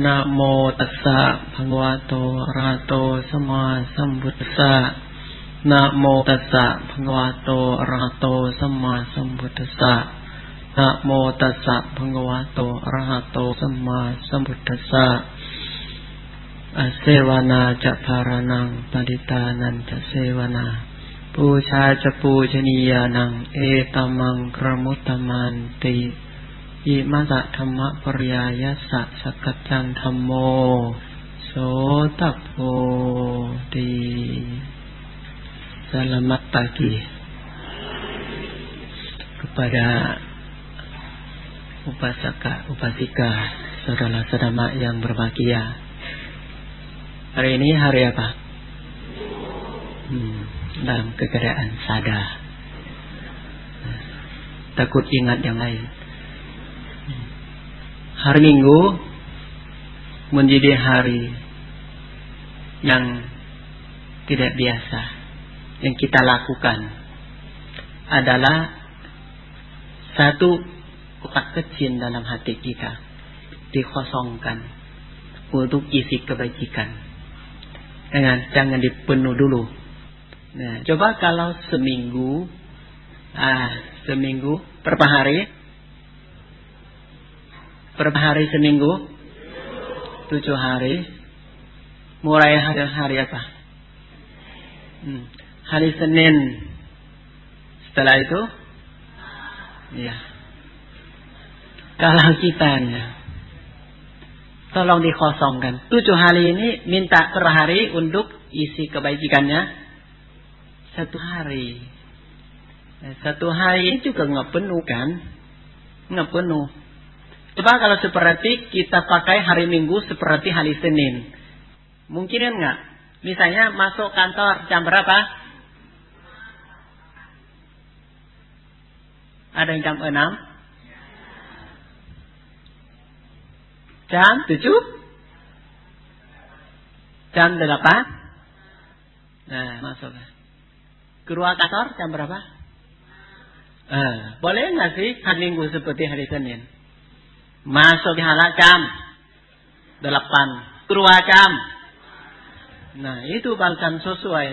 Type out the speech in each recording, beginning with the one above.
นะโมตัสสะภะคะวะโตอะระหะโตสัมมาสัมพุทธัสสะนะโมตัสสะภะคะวะโตอะระหะโตสัมมาสัมพุทธัสสะนะโมตัสสะภะคะวะโตอะระหะโตสัมมาสัมพุทธัสสะอาเสวนาจะภารนังปฏิตานันจะเสวนาปูชาจะปูชนียานังเอตัมมังกรมุตตมันติอิมัสสะธัมมะปริยายัสสะสักกัจจังธัมโมโสตัพโพติ Selamat pagi kepada upasaka, upasika, saudara-saudara yang berbahagia. Hari ini hari apa? Dalam keadaan sadar. Takut ingat yang lain. Hari Minggu menjadi hari yang tidak biasa. Yang kita lakukan adalah satu kotak kecil dalam hati kita dikosongkan untuk isi kebajikan. Jangan dipenuh dulu. Nah, coba kalau seminggu berapa hari? Berapa hari seminggu? 7 hari. Mulai hari apa? Hari Senin. Setelah itu? Ya. Kalau kita tolong dikosongkan. 7 hari ini minta per hari untuk isi kebajikannya 1 hari. 1 hari ini juga nggak penuh kan? Nggak penuh. Coba kalau seperti kita pakai hari Minggu seperti hari Senin. Mungkin enggak? Misalnya masuk kantor jam berapa? Ada yang jam 6? Jam 7? Jam 8? Nah, masuk. Keluar kantor jam berapa? Boleh enggak sih hari Minggu seperti hari Senin? Masuk di halak jam 8. Keluar jam. Nah, itu balasan sesuai.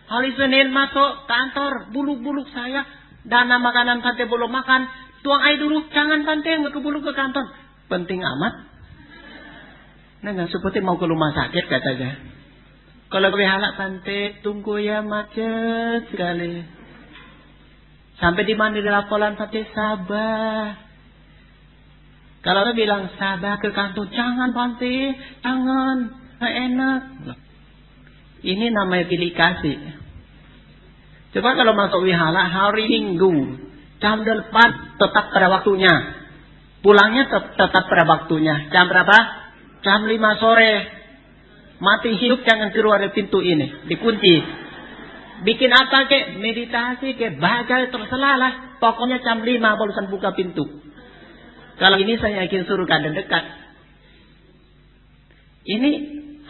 Hari Senin masuk kantor, buluk-buluk saya. Dana makanan pantai belum makan. Tuang air dulu, jangan pantai, nggak kebuluk ke kantor. Penting amat. Nah, nggak seperti mau ke rumah sakit katanya. Kalau ke halak pantai, tunggu ya macet sekali. Sampai di mana di laporan pantai sabar. Kalau dia bilang sabar ke kantor, jangan pantai, jangan, nggak enak. Ini namanya pilih kasih. Coba kalau masuk wihara hari Minggu, jam 8 tetap pada waktunya. Pulangnya tetap pada waktunya. Jam berapa? Jam 5 sore. Mati hidup jangan keluar dari pintu ini. Dikunci. Bikin apa kek? Meditasi kek? Baca terserah lah. Pokoknya jam 5 barusan buka pintu. Kalau ini saya yakin surga dan dekat. Ini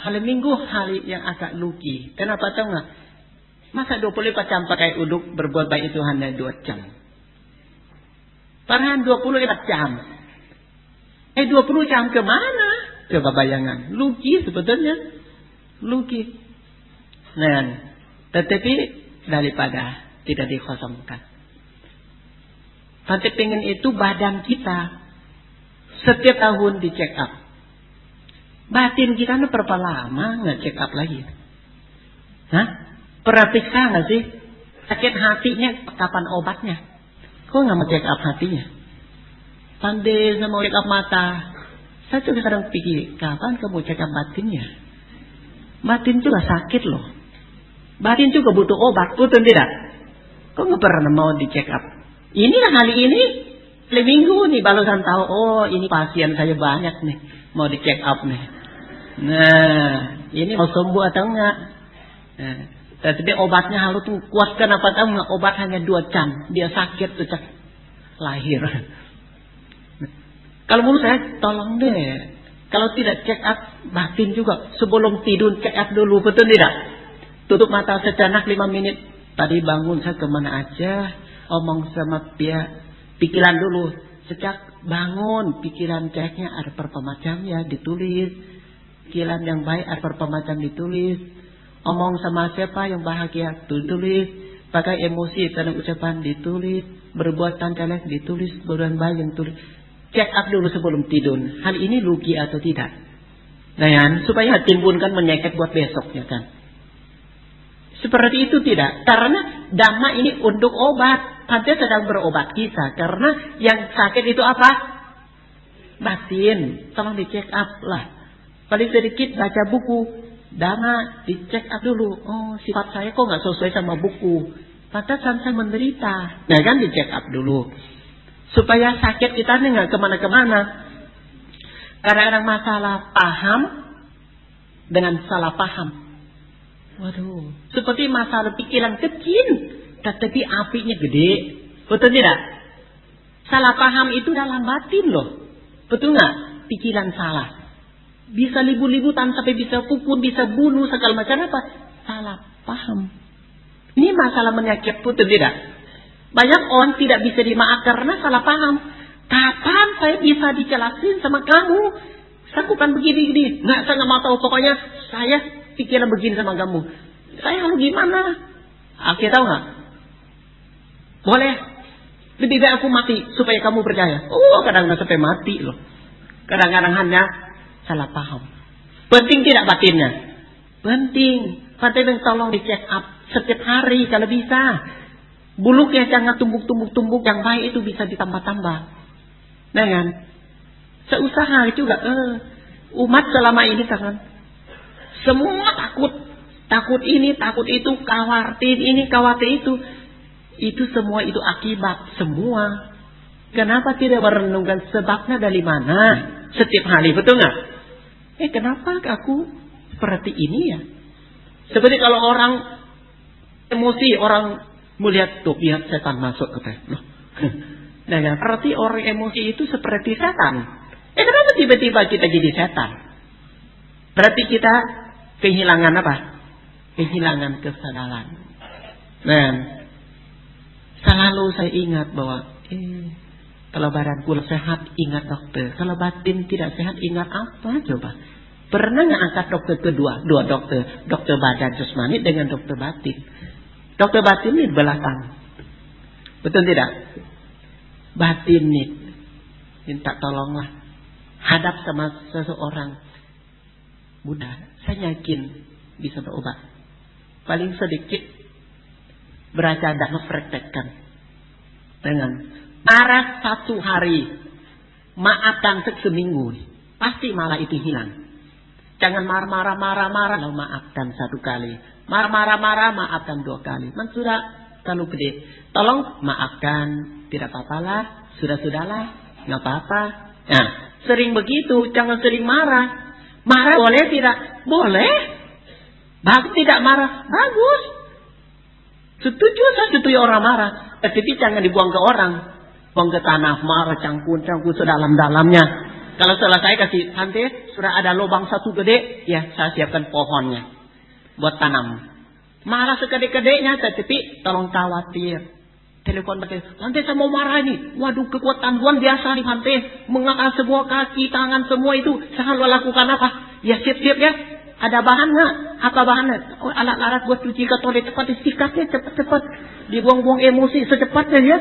hari Minggu hari yang agak luki. Kenapa tahu nggak? Masa 24 jam pakai uduk berbuat baik itu hanya 2 jam. Padahal 24 jam. 20 jam kemana? Coba bayangan. Luki sebetulnya. Luki. Nah, tetapi daripada tidak dikosongkan. Tapi pengen itu badan kita setiap tahun di check up. Batin kita ini berapa lama nggak check up lagi? Hah? Pernah periksa nggak sih? Sakit hatinya kapan obatnya? Kok nggak mau check up hatinya? Pandai mau check up mata. Saya juga kadang pikir, kapan kamu check up batinnya? Batin juga sakit loh. Batin juga butuh obat, betul tidak? Kok nggak pernah mau di check up? Inilah hari ini, hari Minggu nih barusan tahu. Oh, ini pasien saya banyak nih, mau di check up nih. Nah, ini mau sembuh atau enggak? Nah, tapi obatnya harus kuatkan apa tahu nggak? Obat hanya 2 jam, dia sakit sejak lahir. Kalau menurut saya, tolong deh. Kalau tidak check up batin juga sebelum tidur check up dulu, betul tidak? Tutup mata sejenak 5 menit. Tadi bangun saya kemana aja? Omong sama dia, pikiran dulu. Sejak bangun, pikiran jeleknya ada berapa macam ya, ditulis. Pikiran yang baik ada berapa macam ditulis. Omong sama siapa yang bahagia, ditulis. Pakai emosi dalam ucapan, ditulis. Berbuatan jelek, ditulis. Berbuatan baik yang tulis. Check up dulu sebelum tidur. Hal ini rugi atau tidak? Nah kan, supaya timbulkan menyeket buat besoknya kan. Seperti itu tidak. Karena dhamma ini untuk obat. Pantai sedang berobat kita. Karena yang sakit itu apa? Batin. Tolong dicek up lah. Paling sedikit baca buku. Dhamma dicek up dulu. Oh, sifat saya kok nggak sesuai sama buku. Pantai saya menderita. Nah kan dicek up dulu. Supaya sakit kita ini nggak kemana-kemana. Kadang-kadang masalah paham dengan salah paham. Waduh, seperti masalah pikiran kecil, tetapi apinya gede. Betul tidak? Salah paham itu dalam batin loh. Betul nggak? Pikiran salah. Bisa libu-libutan sampai bisa pukul, bisa bunuh, segala macam apa? Salah paham. Ini masalah menyakit, betul tidak? Banyak orang tidak bisa dimaafkan karena salah paham. Kapan saya bisa dijelasin sama kamu? Saya bukan begini-gini. Nggak, saya nggak mau tahu. Pokoknya saya pikiran begini sama kamu. Saya harus gimana? Akhirnya tahu nggak? Boleh. Lebih baik aku mati supaya kamu percaya. Oh, kadang-kadang sampai mati loh. Kadang-kadang hanya salah paham. Penting tidak batinnya? Penting. Penting tolong dicek up setiap hari kalau bisa. Buluknya jangan tumbuk-tumbuk. Yang baik itu bisa ditambah-tambah. Nah kan? Seusaha juga. Umat selama ini kan semua takut ini, takut itu, khawatir ini, khawatir itu. Itu semua itu akibat semua. Kenapa tidak merenungkan sebabnya dari mana? Setiap hari, betul nggak? Kenapa aku seperti ini ya? Seperti kalau orang emosi, orang melihat tuh lihat setan masuk katanya. Nah, berarti orang emosi itu seperti setan. Kenapa tiba-tiba kita jadi setan? Berarti kita kehilangan apa? Kehilangan kesadaran. Nah, selalu saya ingat bahwa kalau badan pula sehat ingat dokter. Kalau batin tidak sehat ingat apa coba? Pernah nggak angkat dokter kedua? Dua dokter. Dokter badan jasmani dengan dokter batin. Dokter batin ini belakang. Betul tidak? Batin nih. Minta tolonglah. Hadap sama seseorang. Mudah, saya yakin bisa berobat. Paling sedikit beraca dan mempraktekkan dengan marah 1 hari, maafkan seminggu, pasti malah itu hilang. Jangan marah, lalu maafkan 1 kali, marah, maafkan 2 kali. Sudah terlalu gede. Tolong maafkan, tidak apa-apalah, sudahlah, nggak apa-apa. Nah, sering begitu, jangan sering marah. Marah boleh tidak? Boleh. Bagus tidak marah? Bagus. Setuju, saya setuju orang marah. Tetapi jangan dibuang ke orang. Buang ke tanah, marah, cangkun sedalam-dalamnya. Kalau selesai kasih santai, sudah ada lubang 1 gede, ya saya siapkan pohonnya. Buat tanam. Marah segede-gedenya, tetapi tolong khawatir. Telepon pakai, nanti saya mau marah ini. Waduh, kekuatan luar biasa nih nanti. Mengangkat semua kaki, tangan, semua itu. Saya harus lakukan apa? Ya siap-siap ya. Ada bahan nggak? Apa bahannya? Oh, alat-alat buat cuci ke toilet. Cepat disikatnya, cepat-cepat. Dibuang-buang emosi secepatnya ya.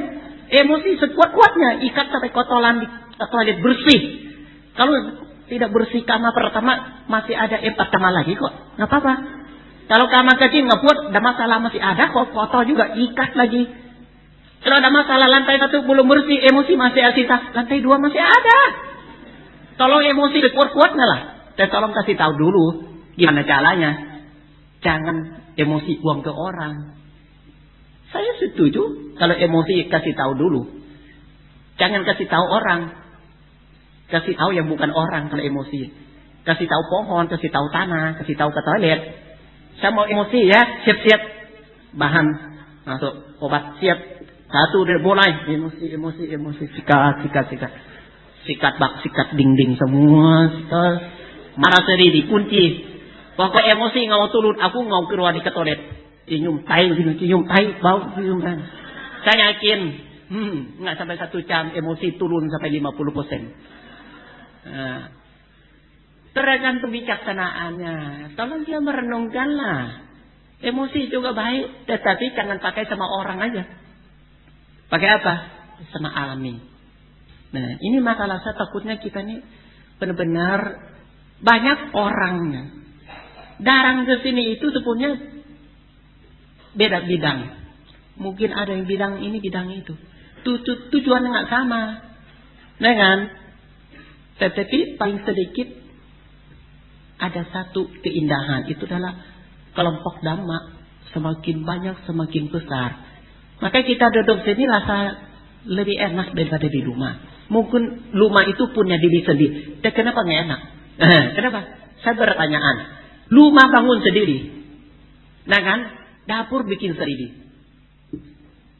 Emosi sekuat-kuatnya. Ikat sampai kotoran di toilet bersih. Kalau tidak bersih kamar pertama, masih ada 4 kamar lagi kok. Nggak apa-apa. Kalau kamar kecil nggak buat, ada masalah masih ada kok. Kotor juga, ikat lagi. Kalau ada masalah lantai 1 belum bersih, emosi masih sisa, lantai 2 masih ada. Tolong emosi kuat-kuatnya lah. Dan tolong kasih tahu dulu gimana caranya. Jangan emosi buang ke orang. Saya setuju kalau emosi kasih tahu dulu. Jangan kasih tahu orang. Kasih tahu yang bukan orang kalau emosi. Kasih tahu pohon, kasih tahu tanah, kasih tahu ke toilet. Saya mau emosi ya, siap-siap. Bahan masuk, obat siap. 1 udah mulai emosi sikat dinding semua, marah seri dikunci. Pokok emosi nggak mau turun, aku nggak keluar di toilet. Cium tai, bau cium tai. Saya yakin Nggak sampai 1 jam emosi turun sampai 50%. Nah, tergantung bijaksanaannya. Tolong dia merenungkanlah. Emosi juga baik, tetapi jangan pakai sama orang aja. Pakai apa? Sama alami. Nah, ini masalah saya takutnya kita ini benar-benar banyak orangnya. Darang ke sini itu sebenarnya beda bidang. Mungkin ada yang bidang ini, bidang itu. Tujuannya nggak sama. Nah kan? Tetapi paling sedikit ada satu keindahan. Itu adalah kelompok dhamma. Semakin banyak, semakin besar. Maka kita duduk sini rasa lebih enak daripada di rumah. Mungkin rumah itu punya diri sendiri. Dan kenapa nggak enak? Kenapa? Saya bertanyaan. Rumah bangun sendiri. Nah kan? Dapur bikin sendiri.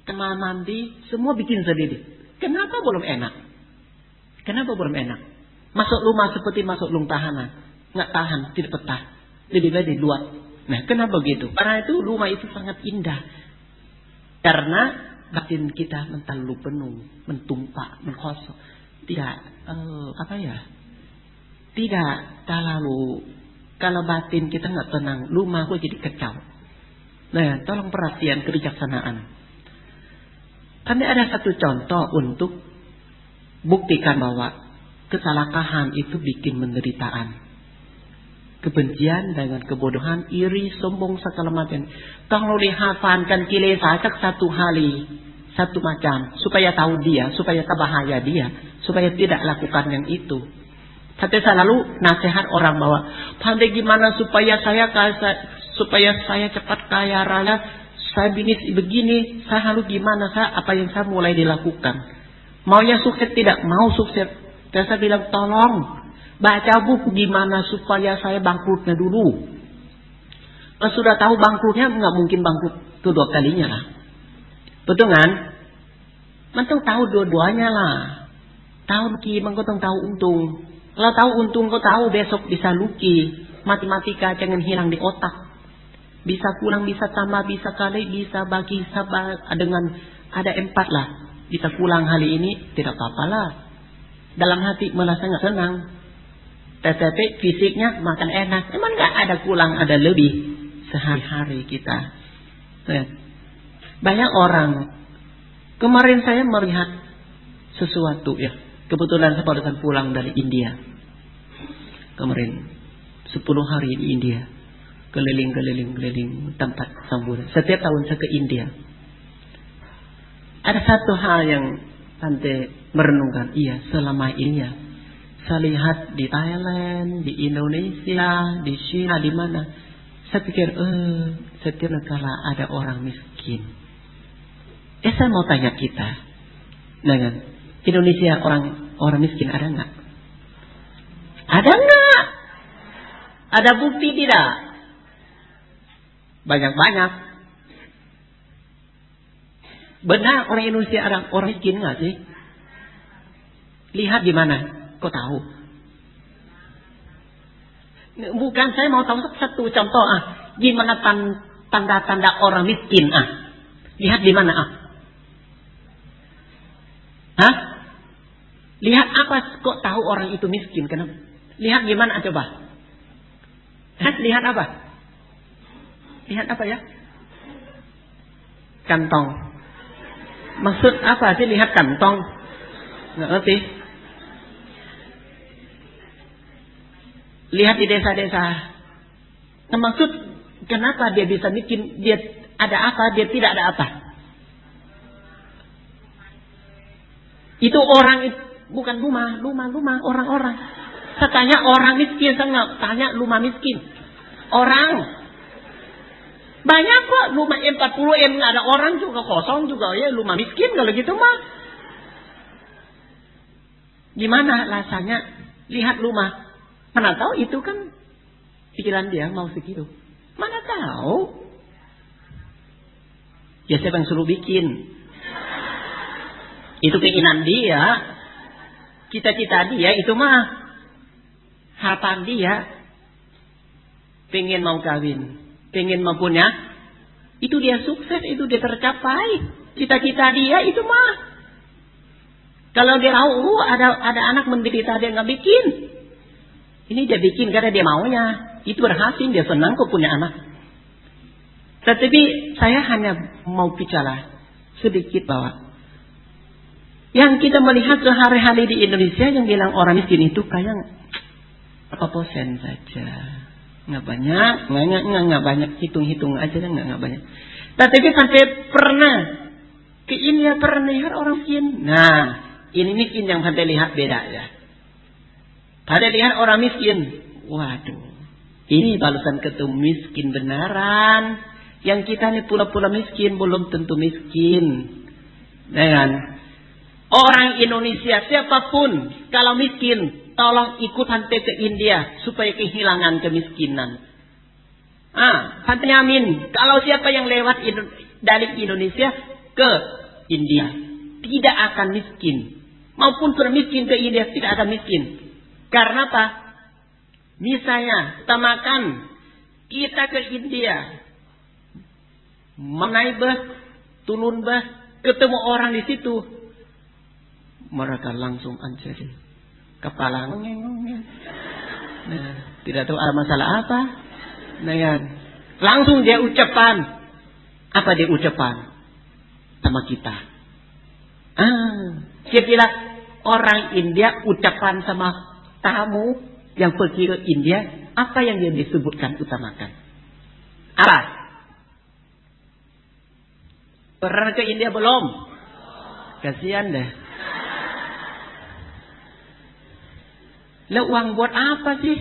Kamar mandi semua bikin sendiri. Kenapa belum enak? Kenapa belum enak? Masuk rumah seperti masuk lung tahanan. Nggak tahan, tidak betah. Lebih baik di luar. Nah, kenapa begitu? Karena itu rumah itu sangat indah. Karena batin kita terlalu penuh, mentumpah, mengkosong. Tidak, tidak terlalu. Kalau batin kita nggak tenang, rumah kok jadi kacau. Nah, tolong perhatian kebijaksanaan. Kami ada satu contoh untuk buktikan bahwa kesalahkahan itu bikin penderitaan. Kebencian dengan kebodohan, iri, sombong, segala macam. Tolong dihafalkan kilesa satu hari, satu macam. Supaya tahu dia, supaya kebahaya dia. Supaya tidak lakukan yang itu. Tapi saya lalu nasihat orang bahwa, pandai gimana supaya saya cepat kaya raya. Saya begini, saya harus gimana, apa yang saya mulai dilakukan. Maunya sukses, tidak mau sukses. Dan saya bilang, tolong baca buku gimana supaya saya bangkrutnya dulu. Kalau sudah tahu bangkrutnya, nggak mungkin bangkrut kedua kalinya lah. Betul kan? Mantung tahu dua-duanya lah. Tahu rugi, mantung tahu untung. Kalau tahu untung, kau tahu besok bisa rugi. Matematika jangan hilang di otak. Bisa kurang, bisa tambah, bisa kali, bisa bagi, sabar dengan ada 4 lah. Bisa pulang hari ini, tidak apa-apa lah. Dalam hati merasa nggak senang. Tetapi fisiknya makan enak. Emang nggak ada kurang, ada lebih. Sehari-hari kita. Banyak orang. Kemarin saya melihat sesuatu ya. Kebetulan saya barusan pulang dari India. Kemarin 10 hari di India. Keliling tempat sambutan. Setiap tahun saya ke India. Ada satu hal yang Tante merenungkan. Iya, selama ini ya. Saya lihat di Thailand, di Indonesia, di China, di mana. Saya pikir, setiap negara ada orang miskin. Saya mau tanya kita. Dengan Indonesia orang miskin ada nggak? Ada nggak? Ada bukti tidak? Banyak-banyak. Benar orang Indonesia ada orang miskin nggak sih? Lihat di mana? Kau tahu? Bukan, saya mau tahu satu contoh gimana tanda-tanda orang miskin Lihat di mana Lihat apa kok tahu orang itu miskin? Kenapa? Lihat gimana coba? Lihat apa? Lihat apa ya? Kantong. Maksud apa sih lihat kantong? Nggak ngerti. Lihat di desa-desa. Nah, maksud kenapa dia bisa bikin, dia ada apa, dia tidak ada apa? Itu orang, bukan rumah, orang-orang. Saya tanya orang miskin, saya nggak tanya rumah miskin. Orang. Banyak kok rumah 40 nggak ada orang juga, kosong juga ya, rumah miskin kalau gitu mah. Gimana rasanya lihat rumah? Mana tahu itu kan pikiran dia mau segitu. Mana tahu? Ya siapa yang suruh bikin? Itu keinginan dia, cita-cita dia, itu mah harapan dia. Pengen mau kawin, pengen mempunyai, itu dia sukses, itu dia tercapai. Cita-cita dia itu mah Kalau dia tahu ada anak menderita dia nggak bikin. Ini dia bikin karena dia maunya. Itu berhasil, dia senang kok punya anak. Tetapi saya hanya mau bicara sedikit bahwa yang kita melihat sehari-hari di Indonesia yang bilang orang miskin itu kayak berapa persen saja. Nggak banyak, nggak banyak, hitung-hitung aja nggak banyak. Tetapi sampai pernah ke India pernah lihat orang miskin. Nah, ini miskin yang sampai lihat beda ya. Pada lihat orang miskin, waduh, ini balasan ketemu miskin benaran. Yang kita ini pula-pula miskin belum tentu miskin. Dengan orang Indonesia siapapun kalau miskin, tolong ikut hantar ke India supaya kehilangan kemiskinan. Hantar amin. Kalau siapa yang lewat dari Indonesia ke India tidak akan miskin. Maupun miskin ke India tidak akan miskin. Karena apa? Misalnya, utamakan kita ke India, menaik bus, turun bus, ketemu orang di situ, mereka langsung anjari kepala ngeng. Nah, tidak tahu ada masalah apa. Nah, langsung dia ucapan. Apa dia ucapan sama kita? Dia bilang orang India ucapan sama tamu yang pergi ke India, apa yang dia disebutkan utamakan? Apa? Pernah ke India belum? Kasihan deh. Lah uang buat apa sih?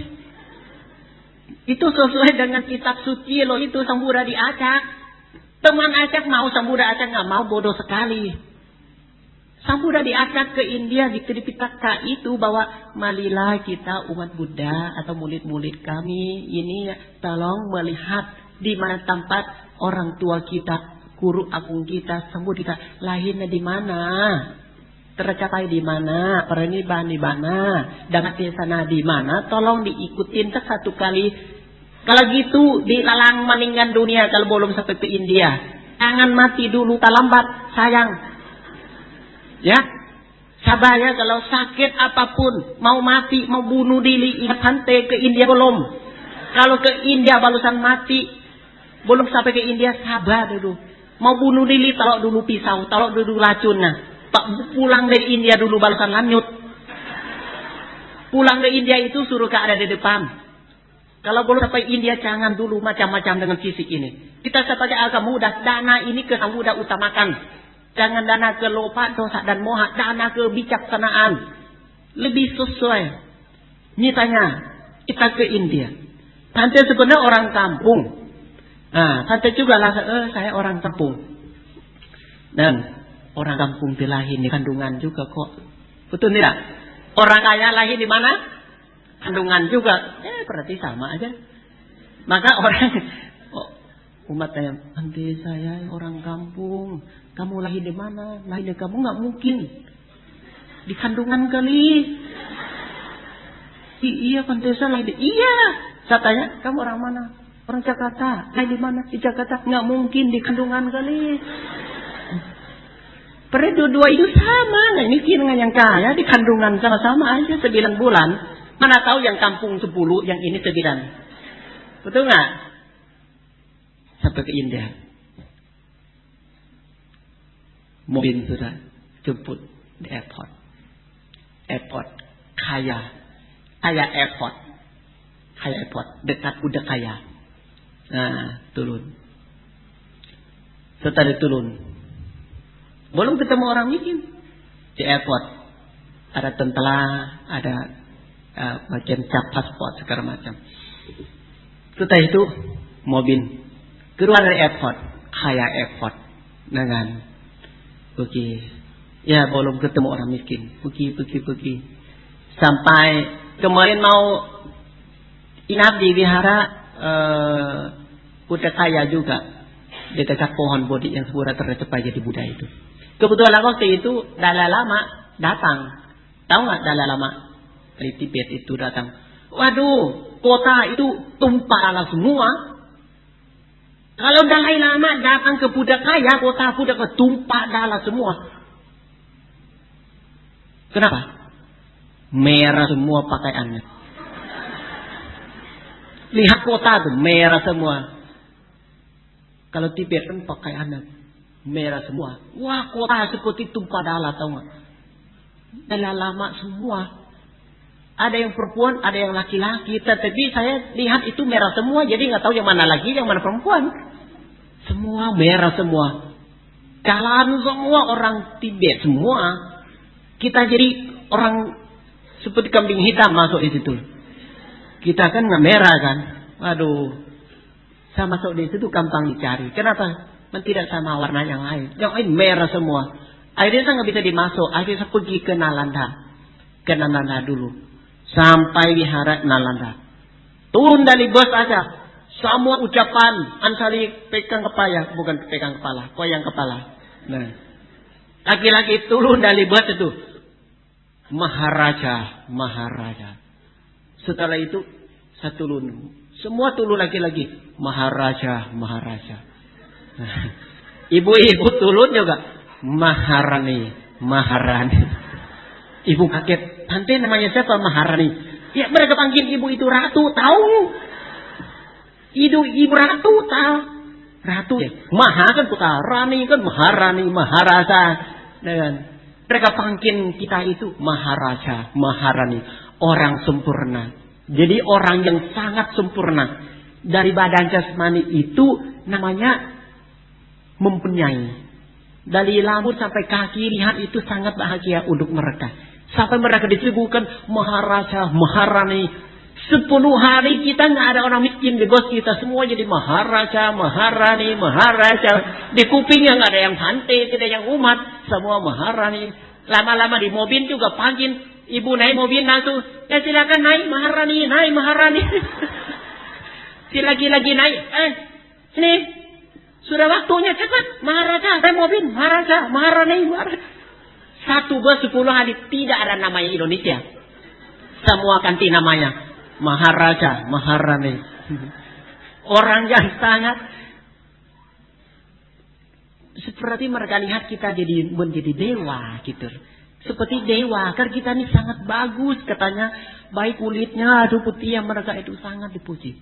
Itu sesuai dengan kitab suci loh, itu Samudra diacak. Teman acak mau, Samudra acak nggak mau, bodoh sekali. Samudra diacak ke India di Tripitaka itu bahwa marilah kita umat Buddha atau murid-murid kami ini tolong melihat di mana tempat orang tua kita, guru agung kita, sembuh kita lahirnya di mana. Tercapai di mana, pernibbaan di mana, dapat di sana di mana, tolong diikutin satu kali. Kalau gitu dilalang meninggal dunia kalau belum sampai ke India. Jangan mati dulu, tak lambat, sayang. Ya, sabar ya, kalau sakit apapun, mau mati, mau bunuh diri, ingat hantai ke India belum. Kalau ke India barusan mati, belum sampai ke India, sabar dulu. Mau bunuh diri, taruh dulu pisau, taruh dulu racunnya. Pak pulang dari India dulu balasan lanyut. Pulang dari India itu suruh ada di depan. Kalau belum sampai India jangan dulu macam-macam dengan fisik ini. Kita sebagai agama muda, dana ini ke muda utamakan. Jangan dana ke lopa, dosa dan moha, dana ke bijaksanaan. Lebih sesuai. Misalnya kita ke India. Tante sebenarnya orang kampung. Tante juga lah, saya orang kampung. Dan orang kampung dilahir di kandungan juga kok. Betul tidak? Orang kaya lahir di mana? Kandungan juga. Berarti sama aja. Maka orang umat saya, nanti saya orang kampung. Kamu lahir di mana? Lahir di kamu nggak mungkin. Di kandungan kali. Iya, nanti saya lahir di. Iya. Saya tanya, kamu orang mana? Orang Jakarta. Lahir di mana? Di Jakarta. Nggak mungkin di kandungan kali. Padahal dua-dua itu sama. Nah, miskin dengan yang kaya di kandungan sama-sama aja 9 bulan. Mana tahu yang kampung 10, yang ini 9. Betul nggak? Sampai ke India. Mobil sudah jemput di airport. Airport kaya. Kaya airport. Kaya airport. Dekat udah kaya. Nah, turun. Setelah turun. Belum ketemu orang miskin di airport. Ada tentara, ada bagian cap paspor segala macam. Setelah itu mobil keluar dari airport, kaya airport dengan pergi. Ya belum ketemu orang miskin, pergi. Sampai kemarin mau inap di wihara udah kaya juga di dekat pohon bodhi yang segera tercapai jadi Buddha itu. Kebetulan waktu itu Dalai Lama datang. Tahu nggak Dalai Lama? Dari Tibet itu datang. Waduh, kota itu tumpah semua. Kalau Dalai Lama datang ke Buddha kaya, kota Buddha tumpah darah semua. Kenapa? Merah semua pakaiannya. Lihat kota tuh, merah semua. Kalau Tibet kan pakaiannya merah semua. Wah, kota seperti tumpah darah, tahu nggak? Darah lama semua. Ada yang perempuan, ada yang laki-laki. Tetapi saya lihat itu merah semua. Jadi nggak tahu yang mana laki, yang mana perempuan. Semua merah semua. Jalan semua orang Tibet semua. Kita jadi orang seperti kambing hitam masuk di situ. Kita kan nggak merah kan. Waduh. Saya masuk di situ gampang dicari. Kenapa? Tidak sama warna yang lain. Yang lain merah semua. Akhirnya saya nggak bisa dimasuk. Akhirnya saya pergi ke Nalanda. Ke Nalanda dulu. Sampai wihara Nalanda. Turun dari bus aja. Semua ucapan. Ansari pegang kepala. Bukan pegang kepala. Koyang kepala. Nah. Laki-laki turun dari bus itu. Maharaja. Maharaja. Setelah itu saya turun. Semua turun lagi-lagi. Maharaja. Maharaja. Nah. Ibu-ibu turun juga. Maharani. Maharani. Ibu kaget. Tante namanya siapa? Maharani. Ya mereka panggil ibu itu ratu. Tahu. Ibu ratu. Tahu. Ratu. Ya. Maha kan kita. Rani kan Maharani. Maharaja. Dan mereka panggil kita itu Maharaja. Maharani. Orang sempurna. Jadi orang yang sangat sempurna. Dari badan jasmani itu namanya mempunyai. Dari rambut sampai kaki, lihat itu sangat bahagia untuk mereka. Sampai mereka disebutkan Maharaja, Maharani. 10 hari kita nggak ada orang miskin di bos kita. Semua jadi Maharaja, Maharani, Maharaja. Di kupingnya nggak ada yang santai, tidak yang umat. Semua Maharani. Lama-lama di mobil juga panggil. Ibu naik mobil langsung. Ya silakan naik Maharani, naik Maharani. Si lagi-lagi naik. Sini. Sudah waktunya cepat. Maharaja, naik mobil. Maharaja, Maharani, Maharaja. Satu bus 10 hari tidak ada namanya Indonesia. Semua ganti namanya. Maharaja, Maharani. Orang yang sangat. Seperti mereka lihat kita menjadi dewa gitu. Seperti dewa, karena kita ini sangat bagus katanya, baik kulitnya, aduh putih yang mereka itu sangat dipuji.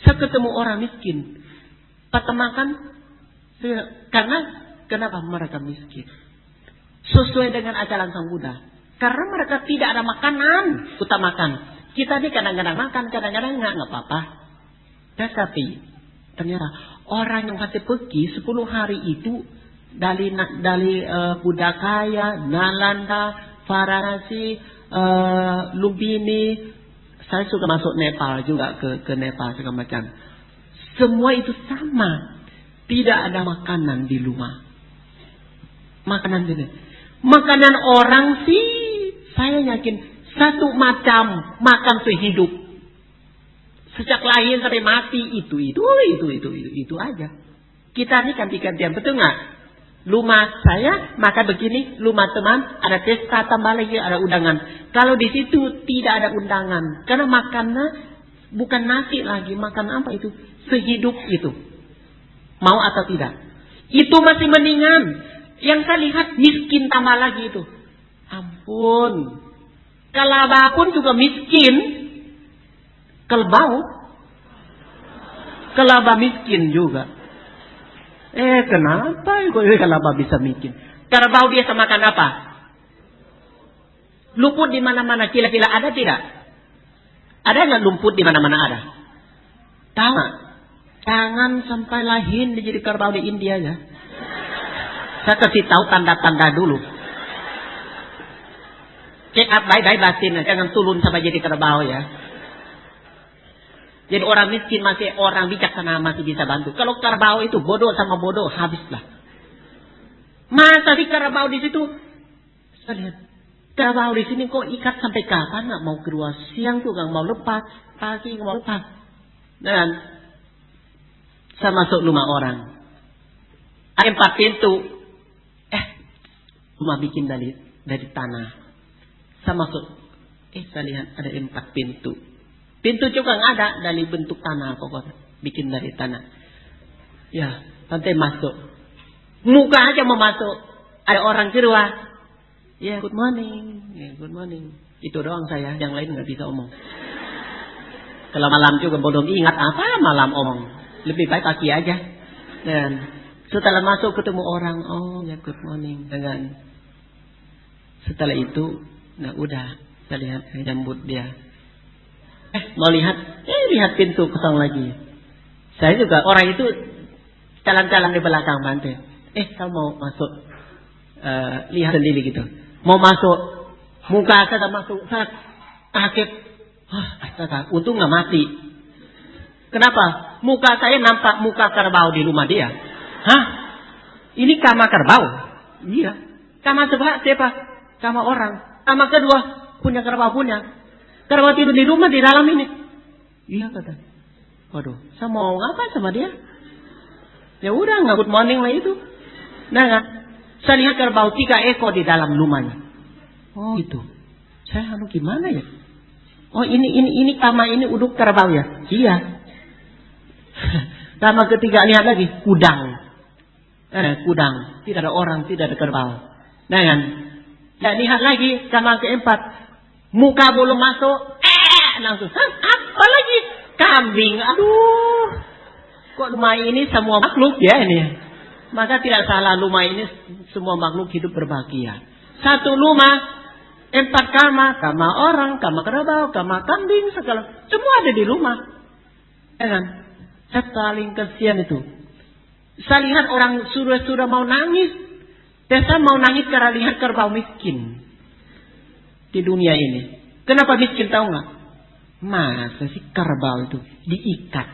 Saya ketemu orang miskin, pada makan, karena kenapa mereka miskin? Sesuai dengan ajaran Sang Buddha, karena mereka tidak ada makanan, utamakan. Kita ini kadang-kadang makan, kadang-kadang nggak apa-apa. Tetapi ternyata orang yang hati pergi 10 hari itu. Dari Budakaya, Nalanda, Varanasi, Lumbini. Saya suka masuk Nepal juga ke Nepal segala macam. Semua itu sama. Tidak ada makanan di rumah. Makanan ini. Makanan orang sih saya yakin satu macam makan sehidup. Sejak lahir sampai mati itu aja. Kita ini ganti-gantian, betul nggak? Rumah saya makan begini, rumah teman ada pesta tambah lagi ada undangan. Kalau di situ tidak ada undangan, karena makannya bukan nasi lagi, makan apa itu? Sehidup itu. Mau atau tidak? Itu masih mendingan. Yang saya lihat miskin tambah lagi itu. Ampun. Kelabah pun juga miskin. Kelbau. Kelabah miskin juga. Kenapa kok kelabah bisa miskin? Kelabah biasa makan apa? Lumpur di mana-mana, kila-kila ada tidak? Ada nggak lumpur di mana-mana ada? Tahu? Jangan sampai lahir jadi kerbau di India ya. Saya kasih tahu tanda-tanda dulu. Check up baik-baik batin, jangan turun sampai jadi kerbau ya. Jadi orang miskin masih orang bijaksana masih bisa bantu. Kalau kerbau itu bodoh sama bodoh habislah. Masa di kerbau di situ? Saya lihat kerbau di sini kok ikat sampai kapan? Nggak mau keluar siang tuh nggak mau lepas, pagi nggak mau lepas. Dan saya masuk rumah orang. Ada 4 pintu. Rumah bikin dari tanah. Saya masuk. Saya lihat ada 4 pintu. Pintu juga nggak ada dari bentuk tanah pokoknya. Bikin dari tanah. Ya, tante masuk. Muka aja mau masuk. Ada orang keluar. Ya, good morning. Ya, good morning. Itu doang saya, yang lain nggak bisa omong. Kalau malam juga bodoh ingat apa malam omong. Lebih baik pagi aja. Dan setelah masuk ketemu orang, oh ya good morning. Dengan setelah itu, nah udah saya lihat saya jemput dia. Mau lihat, lihat pintu kosong lagi. Saya juga orang itu jalan-jalan di belakang bantai. Kamu mau masuk? Lihat sendiri gitu. Mau masuk, muka saya masuk, saya kaget. Astaga, untung nggak mati. Kenapa? Muka saya nampak muka kerbau di rumah dia. Hah? Ini kamar kerbau? Iya. Kamar sebelah siapa? Kamar orang. Kamar kedua punya kerbau punya. Kerbau tidur di rumah di dalam ini. Iya kata. Waduh, saya mau apa sama dia? Ya udah nggak good morning lah itu. Nah kan? Saya lihat kerbau 3 ekor di dalam rumahnya. Oh itu. Saya gimana ya? Oh ini kamar ini uduk kerbau ya? Iya. Kamar ketiga lihat lagi kudang. Kudang. Tidak ada orang, tidak ada kerbau. Nah kan? Dan lihat lagi kamar keempat. Muka belum masuk. Langsung. Apa lagi? Kambing. Aduh. Kok rumah ini semua makhluk ya ini? Maka tidak salah rumah ini semua makhluk hidup berbahagia. Satu rumah. 4 kamar, kamar orang, kamar kerbau, kamar kambing, segala. Semua ada di rumah. Ya kan? Saya paling kasihan itu. Saya lihat orang sudah mau nangis. Dan saya mau nangis karena lihat kerbau miskin. Di dunia ini. Kenapa miskin tahu nggak? Masa sih kerbau itu diikat.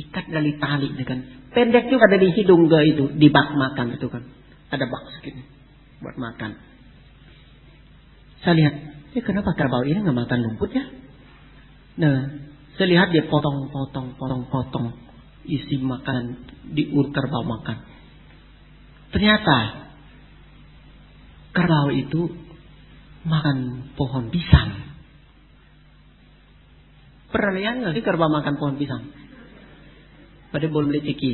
Ikat dari tali. Kan? Pendek juga dari hidung ke itu. Di bak makan itu kan. Ada bak segini. Buat makan. Saya lihat, kenapa kerbau ini nggak makan rumput ya? Nah, saya lihat dia potong, isi makanan diur kerbau makan. Ternyata kerbau itu makan pohon pisang. Pernah lihat nggak sih kerbau makan pohon pisang? Padahal belum beli ciki.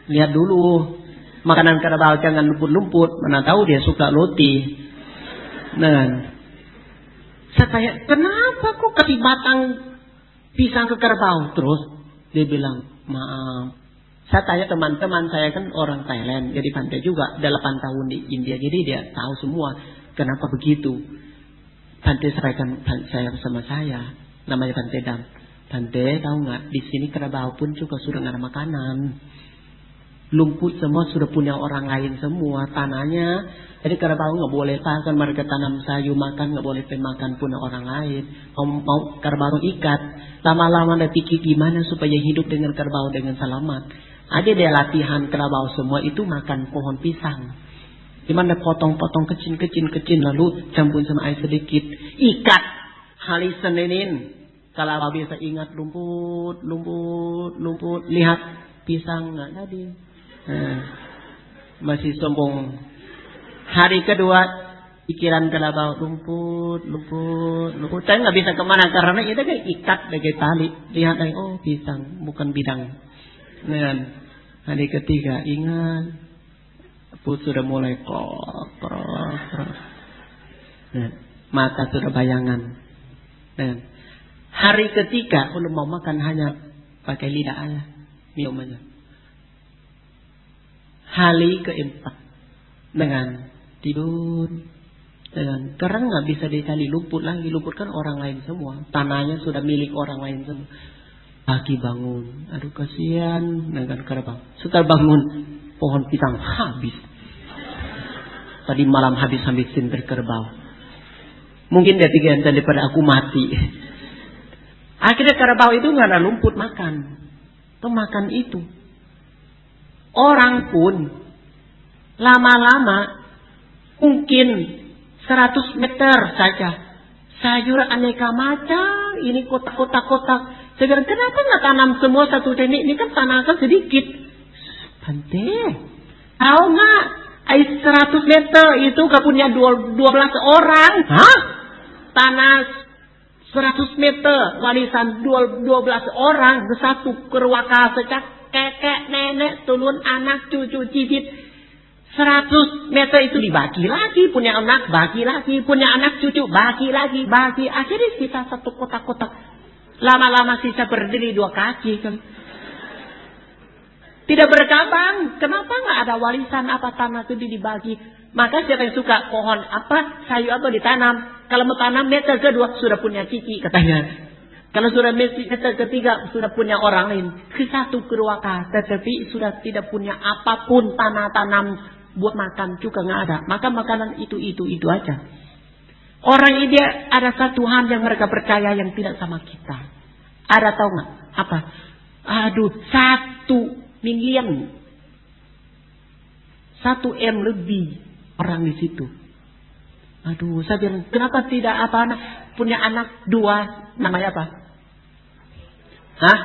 Lihat dulu makanan kerbau jangan lumpur-lumpur. Mana tahu dia suka roti. Nah, saya tanya, kenapa kok kasih batang pisang ke kerbau? Terus dia bilang, maaf. Saya tanya teman-teman saya kan orang Thailand, jadi pandai juga. 8 tahun di India, jadi dia tahu semua kenapa begitu. Pandai sampaikan saya sama saya, namanya Pandai Dam. Pandai tahu nggak? Di sini kerbau pun juga sudah nggak ada makanan. Lumpur semua sudah punya orang lain semua tanahnya. Jadi kerbau nggak boleh pakan, mereka tanam sayur makan nggak boleh makan punya orang lain. Mau kerbau ikat, lama-lama dia pikir gimana supaya hidup dengan kerbau dengan selamat. Ada dia latihan kerbau semua itu makan pohon pisang. Gimana potong-potong kecil lalu campur sama air sedikit, ikat, halisenin. Kalau bisa ingat lumpur, lihat pisang nggak tadi. Masih sombong. Hari kedua pikiran kerbau lumpur. Saya nggak bisa kemana karena itu kan ikat dengan tali. Lihat lagi, oh pisang bukan bidang. Dan hari ketiga ingat, perut sudah mulai krok. Mata sudah bayangan. Dan hari ketiga kalau mau makan hanya pakai lidah aja, minum aja. Hari keempat dengan tidur, dengan karena nggak bisa dicari lumpur lagi. Lumpur kan orang lain semua, tanahnya sudah milik orang lain semua. Pagi bangun, aduh kasihan dengan kerbau. Setelah bangun, pohon pisang habis. Tadi malam habisin kerbau. Mungkin dia pikir daripada aku mati. Akhirnya kerbau itu nggak ada lumpur makan, tuh makan itu. Orang pun lama-lama mungkin 100 meter saja sayur aneka macam, ini kotak-kotak. Saya bilang, kenapa nggak tanam semua satu teknik? Ini kan tanah kan sedikit. Bante, tahu nggak? 100 meter itu gak punya 12 orang. Hah? Tanah 100 meter warisan 12 orang. Satu kerwaka secak. Kakek, nenek, turun, anak, cucu, cicit. 100 meter itu dibagi lagi, punya anak bagi lagi, punya anak cucu bagi lagi, bagi. Akhirnya kita satu kotak-kotak. Lama-lama sisa berdiri 2 kaki kan. Tidak berkembang. Kenapa nggak ada warisan apa tanah itu dibagi? Maka siapa yang suka pohon apa, sayur apa ditanam. Kalau mau tanam meter kedua sudah punya cici katanya. Kalau sudah meter ketiga sudah punya orang lain. Ke-1 kedua tetapi sudah tidak punya apapun tanah tanam buat makan juga nggak ada. Maka makanan itu aja. Orang ini ada satu hal yang mereka percaya yang tidak sama kita. Ada tahu nggak? Apa? Aduh, 1 miliar, 1 M lebih orang di situ. Aduh, saya bilang kenapa tidak punya anak 2 namanya apa? Hah?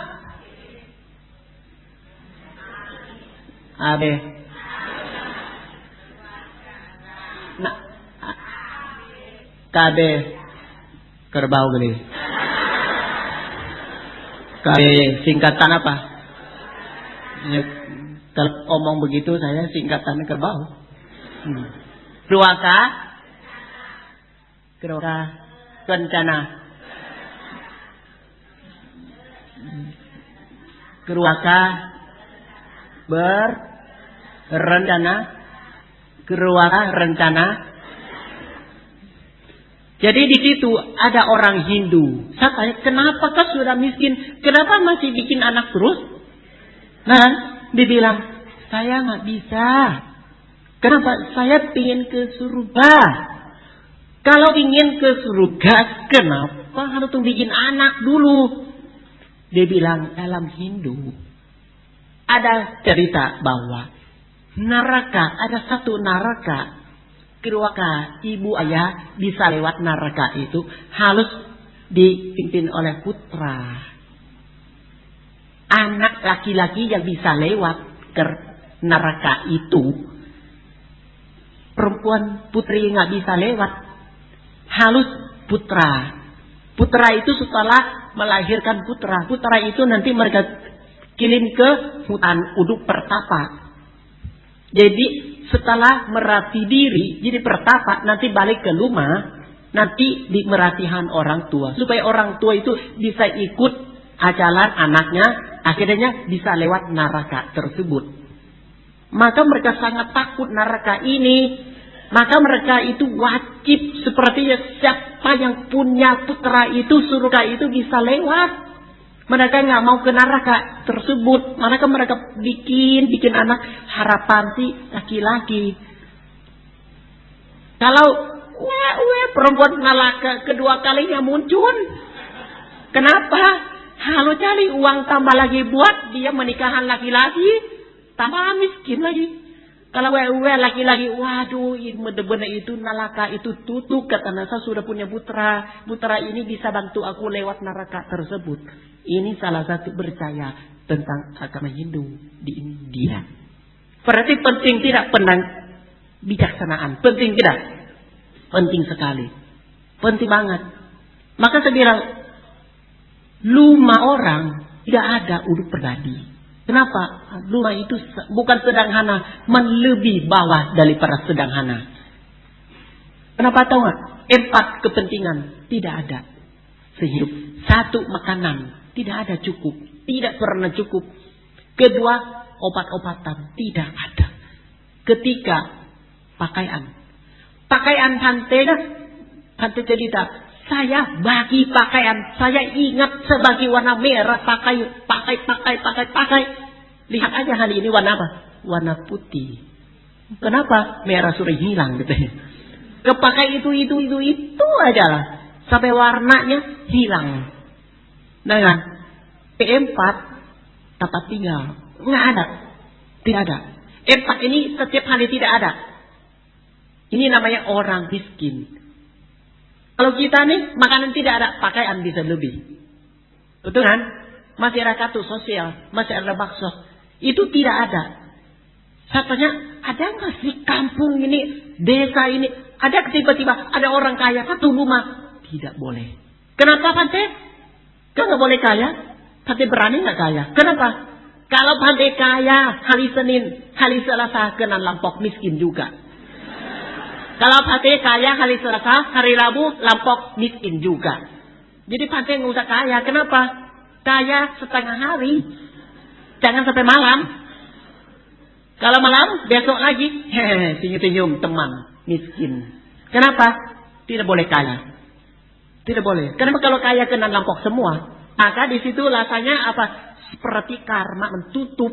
Abe. Nah, KB kerbau gede. KB singkatan apa? Ya, kalau omong begitu saya singkatannya kerbau. Keruaka kencana. Keruaka berencana. Keruaka rencana. Jadi di situ ada orang Hindu. Saya tanya, kenapa kau sudah miskin? Kenapa masih bikin anak terus? Nah, dibilang, saya nggak bisa. Kenapa? Saya ingin ke surga. Kalau ingin ke surga, kenapa harus bikin anak dulu? Dia bilang, dalam Hindu ada cerita bahwa neraka, ada satu neraka. Keluarga ibu ayah bisa lewat neraka itu harus dipimpin oleh putra. Anak laki-laki yang bisa lewat ke neraka itu, perempuan putri nggak bisa lewat, harus putra. Putra itu setelah melahirkan putra itu nanti mereka kirim ke hutan uduk pertapa. Jadi setelah merati diri, jadi pertapa, nanti balik ke rumah, nanti dimeratihan orang tua. Supaya orang tua itu bisa ikut ajaran anaknya, akhirnya bisa lewat neraka tersebut. Maka mereka sangat takut neraka ini. Maka mereka itu wajib sepertinya siapa yang punya putra itu, surga itu bisa lewat. Mereka nggak mau ke neraka tersebut. Mereka bikin anak harapan si laki-laki. Kalau perempuan neraka kedua kalinya muncul, kenapa? Kalau cari uang tambah lagi buat dia menikahan laki-laki, tambah miskin lagi. Kalau laki-laki, waduh, benar-benar itu neraka itu tutup. Kata saya sudah punya putra ini bisa bantu aku lewat neraka tersebut. Ini salah satu percaya tentang agama Hindu di India. Berarti penting tidak bijaksanaan? Penting tidak? Penting sekali. Penting banget. Maka saya bilang, rumah orang tidak ada uduk pribadi. Kenapa? Rumah itu bukan sederhana, melebihi bawah daripada sederhana. Kenapa tahu nggak? 4 kepentingan tidak ada. Sehidup 1 makanan tidak ada cukup, tidak pernah cukup. 2 obat-obatan tidak ada. 3 pakaian Tante cerita. Saya bagi pakaian, saya ingat sebagai warna merah, pakai. Lihat aja hari ini warna apa? Warna putih. Kenapa? Merah sudah hilang gitu. Kepakai itu aja lah. Sampai warnanya hilang. Nah kan? P4 tempat tinggal. Nggak ada. Tidak ada. 4 ini setiap hari tidak ada. Ini namanya orang miskin. Kalau kita nih makanan tidak ada, pakaian bisa lebih. Betul kan? Masih ada kartu sosial, masih ada bakso. Itu tidak ada. Katanya, ada nggak sih kampung ini, desa ini, ada tiba-tiba ada orang kaya satu rumah? Tidak boleh. Kenapa Pante? Kan nggak boleh kaya? Pante berani nggak kaya? Kenapa? Kalau pandai kaya, hari Senin, hari Selasa kena lampok miskin juga. Kalau pandai kaya, hari Selasa, hari Rabu lampok miskin juga. Jadi pandai nggak usah kaya. Kenapa? Kaya setengah hari. Jangan sampai malam. Kalau malam, besok lagi. Hehehe, senyum-senyum teman miskin. Kenapa? Tidak boleh kaya. Tidak boleh. Kenapa? Kalau kaya kena lampok semua. Maka di situ rasanya apa? Seperti karma mentutup.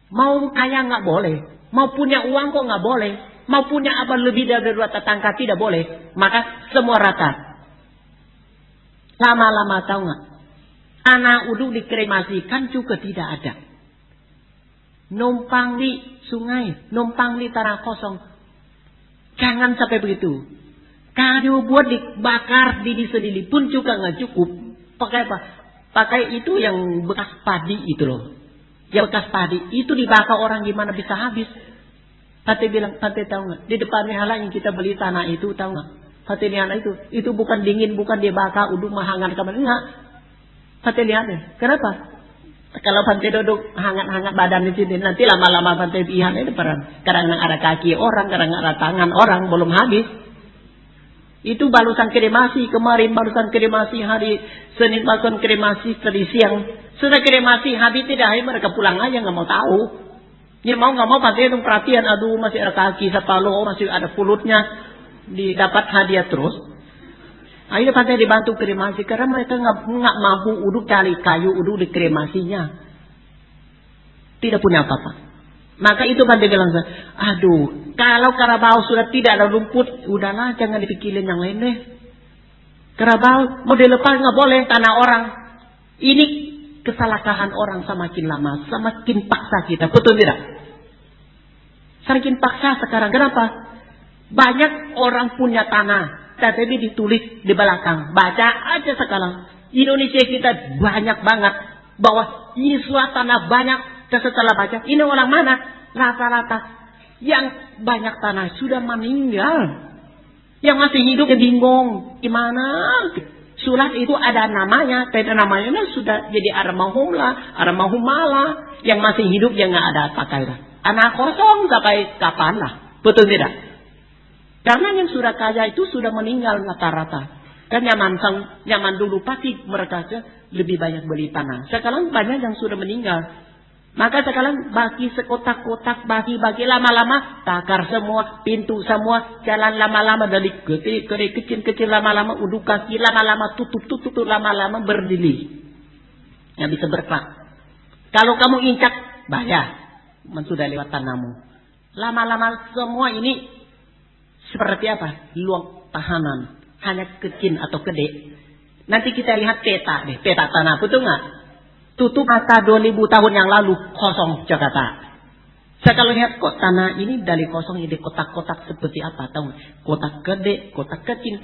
Mau kaya nggak boleh. Mau punya uang kok nggak boleh. Mau punya apa lebih dari 2 tetangga tidak boleh. Maka semua rata. Lama-lama tahu nggak? Anak uduk dikremasikan juga tidak ada. Numpang di sungai, numpang di tanah kosong. Jangan sampai begitu. Kalau buat dibakar, disedili pun juga nggak cukup. Pakai apa? Pakai itu yang bekas padi itu loh. Yang bekas padi itu dibakar orang gimana bisa habis? Fatih bilang, Fatih tahu nggak? Di depan mihala yang kita beli tanah itu tahu nggak? Fatih lihat itu bukan dingin, bukan dibakar, uduk menghangat kemana? Enggak. Fatih lihat deh. Kenapa? Kalau Fatih duduk hangat-hangat badan di sini, nanti lama-lama Fatih lihat itu kadang ada kaki orang, kadang ada tangan orang belum habis. Itu balusan kremasi kemarin, balusan kremasi hari Senin, balusan kremasi tadi siang. Sudah kremasi habis tidak, mereka pulang aja nggak mau tahu. Ya mau nggak mau pasti itu perhatian, aduh masih ada kaki sepalo, masih ada kulutnya, didapat hadiah terus. Akhirnya pantai dibantu kremasi karena mereka nggak mampu uduk cari kayu uduk di kremasinya. Tidak punya apa-apa. Maka itu pandai bilang, aduh, kalau Karabau sudah tidak ada rumput, udahlah jangan dipikirin yang lain deh. Karabau mau dilepas nggak boleh tanah orang. Ini kesalahkahan orang semakin lama, semakin paksa kita, betul tidak? Semakin paksa sekarang. Kenapa? Banyak orang punya tanah, tapi ditulis di belakang. Baca aja sekarang. Indonesia kita banyak banget bahwa ini suatu tanah banyak. Dan setelah baca, ini orang mana? Rata-rata yang banyak tanah sudah meninggal. Yang masih hidup bingung. Gimana? Surat itu ada namanya. Dan namanya sudah jadi Aramahumala. Yang masih hidup yang nggak ada pakai. Anak kosong sampai kapan lah. Betul tidak? Karena yang sudah kaya itu sudah meninggal rata-rata. Dan nyaman dulu pasti mereka lebih banyak beli tanah. Sekarang banyak yang sudah meninggal. Maka sekarang bagi sekotak-kotak, bagi lama-lama takar semua, pintu semua, jalan lama-lama dari kecil lama-lama uduk kaki, lama-lama tutup lama-lama berdiri. Yang bisa bergerak. Kalau kamu incak, bayar. Sudah lewat tanahmu. Lama-lama semua ini seperti apa? Luang tahanan. Hanya kecil atau gede. Nanti kita lihat peta deh, peta tanah, betul nggak? Tutup mata 2000 tahun yang lalu kosong Jakarta. Saya kalau lihat kok tanah ini dari kosong jadi kotak-kotak seperti apa tahu? Kotak gede, kotak kecil,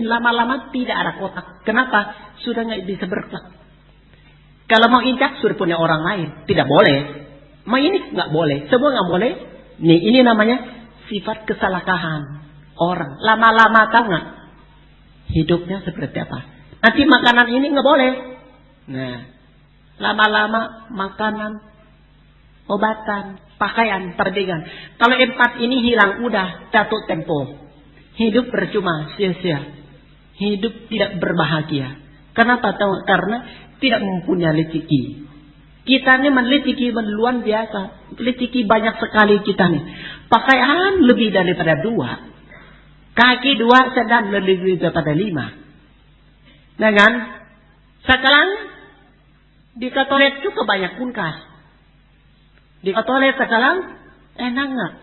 lama-lama tidak ada kotak. Kenapa? Sudah nggak bisa bergerak. Kalau mau incak sudah punya orang lain, tidak boleh. Mau ini nggak boleh, semua nggak boleh. Nih ini namanya sifat kesalahkahan orang. Lama-lama tahu nggak? Hidupnya seperti apa? Nanti makanan ini nggak boleh. Nah, lama-lama makanan, obatan, pakaian, perdagangan. Kalau 4 ini hilang, udah jatuh tempo. Hidup percuma, sia-sia. Hidup tidak berbahagia. Kenapa tahu? Karena tidak mempunyai rezeki. Kita ini rezeki luar biasa. Rezeki banyak sekali kita nih. Pakaian lebih daripada 2. Kaki 2 sedang lebih daripada 5. Dengan sekarang di Katolik juga banyak kulkas. Di Katolik sekarang enak nggak?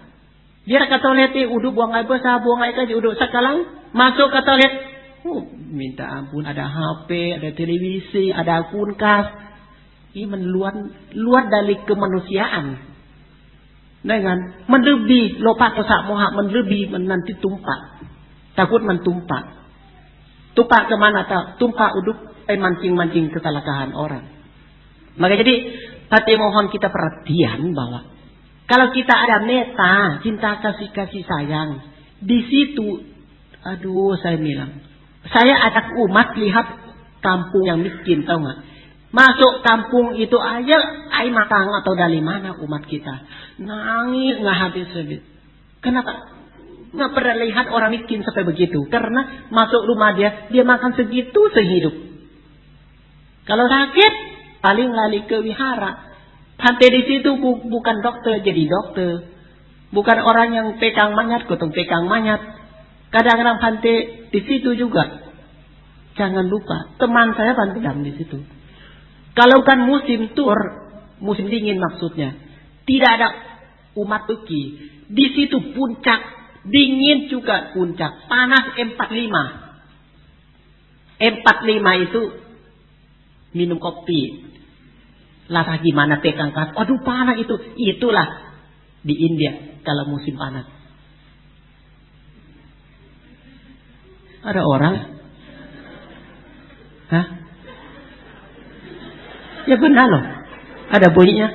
Dia Katolik udah buang air besar, buang air kecil, udah sekarang masuk Katolik. Minta ampun, ada HP, ada televisi, ada kulkas. Ini luar dari kemanusiaan. Dengan menlebih lopak kesak moha, menlebih nanti tumpah. Takut mentumpah. Tumpah kemana? Tumpah uduk mancing-mancing kesalahkahan orang. Maka jadi hati mohon kita perhatian bahwa kalau kita ada meta, cinta kasih sayang, di situ, aduh saya bilang, saya ajak umat lihat kampung yang miskin, tahu nggak? Masuk kampung itu aja, ai makan atau dari mana umat kita. Nangis nggak habis-habis. Kenapa? Nggak pernah lihat orang miskin sampai begitu. Karena masuk rumah dia makan segitu sehidup. Kalau sakit, paling lari ke wihara. Pantai di situ bukan dokter jadi dokter. Bukan orang yang pegang manyat, gotong pegang manyat. Kadang-kadang pantai di situ juga. Jangan lupa, teman saya pantai di situ. Kalau kan musim tur, musim dingin maksudnya, tidak ada umat pergi. Di situ puncak, dingin juga puncak, panas 45. 45 itu minum kopi. Lah gimana pegang kas? Aduh panas itu. Itulah di India kalau musim panas. Ada orang? Hah? Ya benar loh. Ada bunyinya.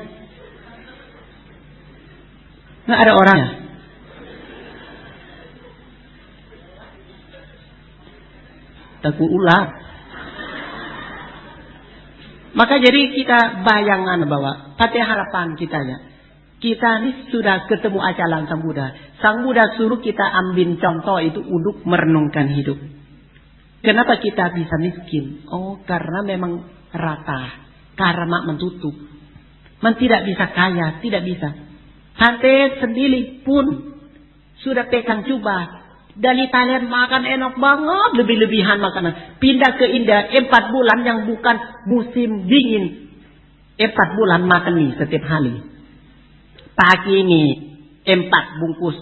Nggak ada orang ya? Takut ular. Maka jadi kita bayangan bahwa pada harapan kita ya. Kita ini sudah ketemu ajaran Sang Buddha. Sang Buddha suruh kita ambil contoh itu untuk merenungkan hidup. Kenapa kita bisa miskin? Oh karena memang rata. Karma mentutup. Tidak bisa kaya, tidak bisa. Santai sendiri pun sudah pegang coba. Dari Thailand makan enak banget, lebih-lebihan makanan. Pindah ke India 4 bulan yang bukan musim dingin. 4 bulan makan mie setiap hari. Pagi mie 4 bungkus.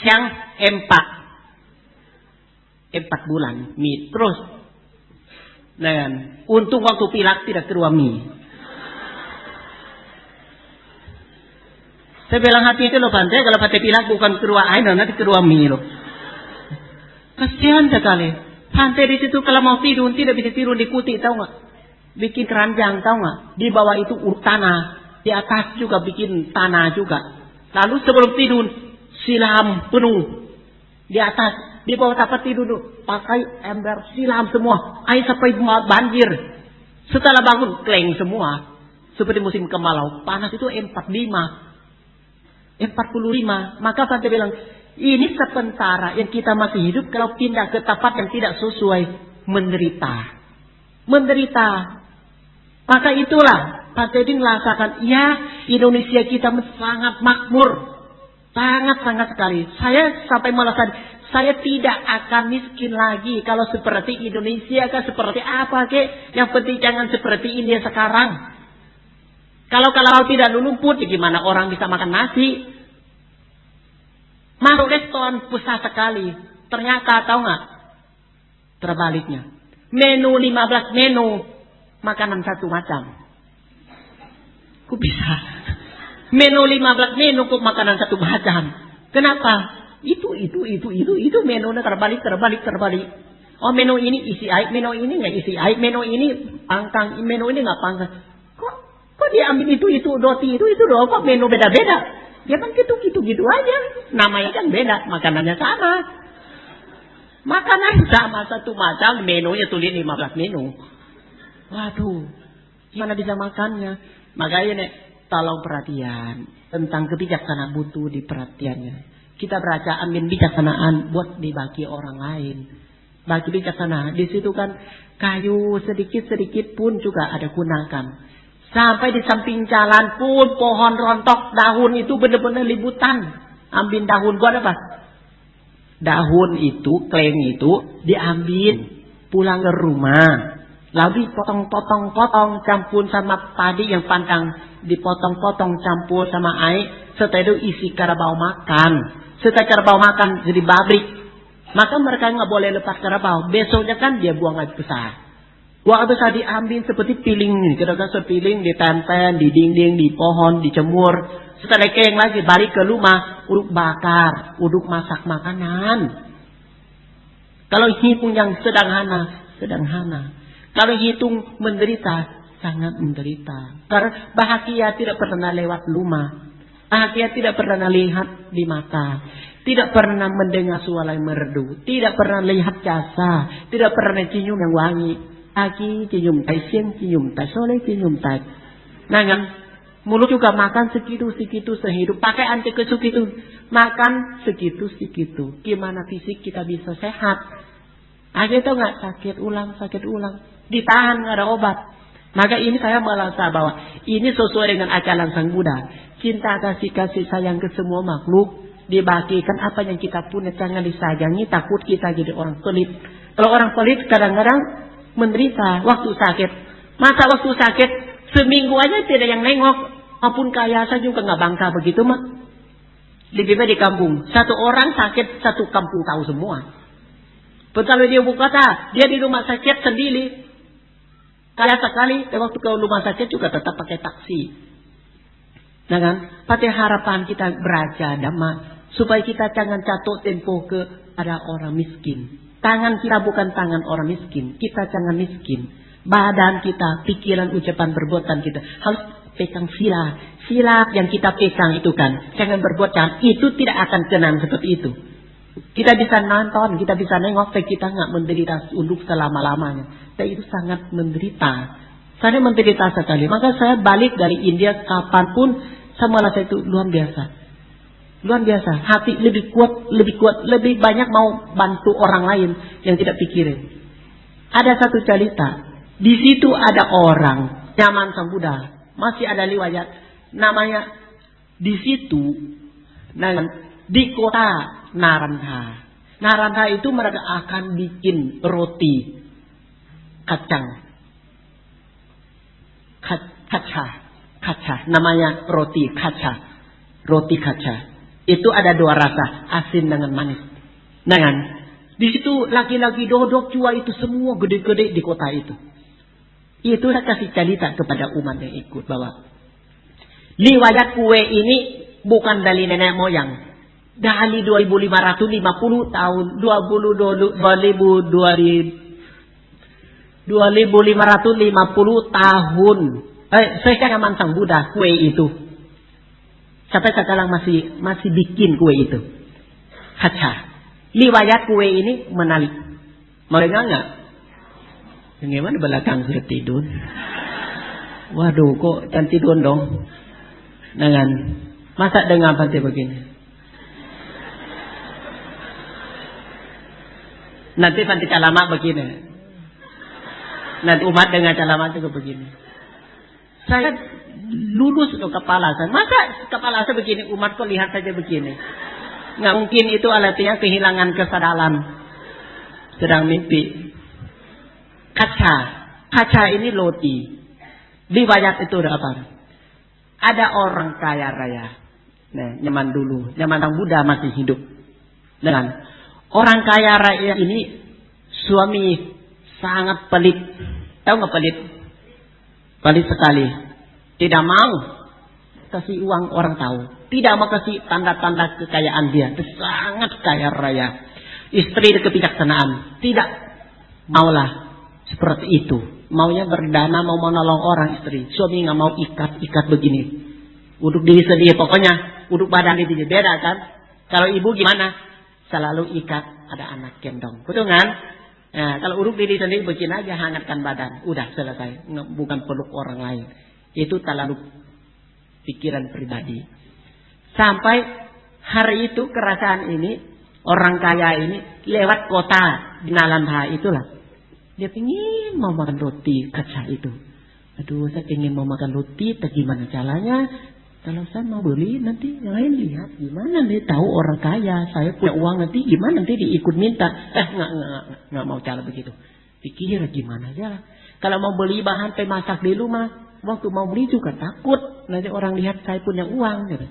Siang 4 bulan mie terus. Dan untung waktu pilak tidak keluar mie. Saya bilang hati itu loh Pantai, kalau Pantai pilak bukan keluar air, nanti keluar mie loh. Kasihan sekali. Pantai di situ kalau mau tidur tidak bisa tidur di kuti, tahu nggak? Bikin keranjang, tahu nggak? Di bawah itu tanah, di atas juga bikin tanah juga. Lalu sebelum tidur silam penuh di atas. Di bawah tempat tidur pakai ember silam semua. Air sampai banjir. Setelah bangun kleng semua. Seperti musim kemarau. Panas itu 45. Maka Pantai bilang, ini sementara yang kita masih hidup. Kalau pindah ke tempat yang tidak sesuai, menderita. Maka itulah Pantai ini merasakan, ya Indonesia kita sangat makmur. Sangat sekali. Saya sampai merasakan, saya tidak akan miskin lagi kalau seperti Indonesia kan seperti apa kek. Yang penting jangan seperti India sekarang. Kalau tidak lumpur, gimana orang bisa makan nasi? Masuk restoran besar sekali. Ternyata tahu nggak? Terbaliknya. Menu 15 menu, makanan satu macam. Kok bisa? Menu 15 menu kok makanan satu macam. Kenapa? Itu menunya terbalik. Oh menu ini isi air, menu ini nggak isi air, menu ini pangkang, menu ini nggak pangkang. Kok dia ambil itu roti itu kok menu beda-beda? Dia kan gitu aja. Namanya kan beda, makanannya sama. Makanan sama satu macam, menunya tulis 15 menu. Waduh, gimana bisa makannya? Makanya tolong perhatian tentang kebijaksanaan butuh diperhatiannya. Kita belajar ambil bijaksanaan buat dibagi orang lain. Bagi bijaksanaan. Di situ kan kayu sedikit pun juga ada gunakan. Sampai di samping jalan pun pohon rontok daun itu benar-benar libutan. Ambil daun gua apa? Daun itu, kleng itu diambil pulang ke rumah. Lalu dipotong-potong campur sama padi yang pantang. Dipotong-potong campur sama air. Setelah itu isi karabau makan. Setelah karabau makan jadi pabrik. Maka mereka nggak boleh lepas karabau. Besoknya kan dia buang air besar. Buang air besar diambil seperti piling nih. Kira-kira sepiling ditempel di dinding, di pohon, dijemur. Setelah kering lagi balik ke rumah. Uduk bakar, uduk masak makanan. Kalau hitung yang sederhana. Kalau hitung menderita, sangat menderita. Karena bahagia tidak pernah lewat rumah. Bahagia tidak pernah lihat di mata. Tidak pernah mendengar suara yang merdu. Tidak pernah lihat jasa. Tidak pernah cium yang wangi. pagi, cium tai siang, cium tai sore, cium tai. Nah kan, mulut juga makan segitu-segitu sehidup. Pakai anti kesuk itu. Makan segitu-segitu. Gimana fisik kita bisa sehat? Akhirnya itu nggak sakit ulang. Ditahan, nggak ada obat. Maka ini saya merasa bahwa ini sesuai dengan ajaran Sang Buddha. Cinta kasih sayang ke semua makhluk. Dibagikan apa yang kita punya, jangan disayangi. Takut kita jadi orang pelit. Kalau orang pelit kadang-kadang menderita waktu sakit. Masa waktu sakit seminggu aja tidak yang nengok. Maupun kaya saya juga nggak bangga begitu mah. Lebih baik di kampung. Satu orang sakit, satu kampung tahu semua. Kalau dia ibu kota, dia di rumah sakit sendiri. Kaya sekali, waktu ke rumah sakit juga tetap pakai taksi. Nah kan, pada harapan kita beraja dhamma, supaya kita jangan jatuh tempo ke ada orang miskin. Tangan kita bukan tangan orang miskin, kita jangan miskin. Badan kita, pikiran, ucapan, perbuatan kita harus pegang sila. Sila yang kita pegang itu kan, jangan berbuat jahat. Itu tidak akan kenang seperti itu. Kita bisa nonton, kita bisa nengok, tapi kita nggak menderita untuk selama-lamanya. Dan itu sangat menderita. Saya menderita sekali. Maka saya balik dari India kapanpun, saya merasa itu luar biasa. Luar biasa. Hati lebih kuat, lebih banyak mau bantu orang lain yang tidak pikirin. Ada satu cerita. Di situ ada orang zaman Sang Buddha. Masih ada riwayat. Namanya di situ. Di kota Narantha. Narantha itu mereka akan bikin roti kacang. Kaca. Namanya roti kaca. Roti kaca. Itu ada dua rasa, asin dengan manis. Nah kan, di situ laki-laki dodok cua itu semua gede-gede di kota itu. Itu saya kasih cerita kepada umat yang ikut bahwa riwayat kue ini bukan dari nenek moyang. Dari 2550 tahun, 2550 tahun. Sejak zaman Sang Buddha kue itu. Sampai sekarang masih bikin kue itu. Kaca. Riwayat kue ini menarik. Mau dengar nggak? Bagaimana belakang sudah tidur? Waduh, kok jangan tidur dong. Dengan masa dengar pantai begini. Nanti pantai calama begini. Nanti umat dengar calama juga begini. Saya lulus untuk kepala saya. Masa kepala saya begini, umat kok lihat saja begini. Nggak mungkin itu artinya kehilangan kesadaran. Sedang mimpi. Kaca ini roti. Riwayat itu ada apa? Ada orang kaya raya. Nah, zaman dulu. Zaman Sang Buddha masih hidup. Dengan orang kaya raya ini suami sangat pelit. Tahu nggak pelit? Pelit sekali. Tidak mau kasih uang orang tahu. Tidak mau kasih tanda-tanda kekayaan dia. Sangat kaya raya. Istri kebijaksanaan. Tidak maulah seperti itu. Maunya berdana, mau menolong orang istri. Suami nggak mau ikat begini. Untuk diri sendiri pokoknya. Untuk badan diri beda kan. Kalau ibu gimana? Selalu ikat ada anak gendong. Betul kan? Nah, kalau urut diri sendiri begini aja, hangatkan badan. Udah selesai. Bukan peluk orang lain. Itu terlalu pikiran pribadi. Sampai hari itu kerajaan ini, orang kaya ini lewat kota di Narantha itulah. Dia ingin mau makan roti kaca itu. Aduh, saya ingin mau makan roti, tapi gimana caranya? Kalau saya mau beli, nanti yang lain lihat. Gimana nih tahu orang kaya, saya punya uang nanti gimana nanti diikut minta. Nggak mau cara begitu. Pikir gimana ya. Kalau mau beli bahan masak di rumah, waktu mau beli juga takut. Nanti orang lihat saya punya uang. Gitu.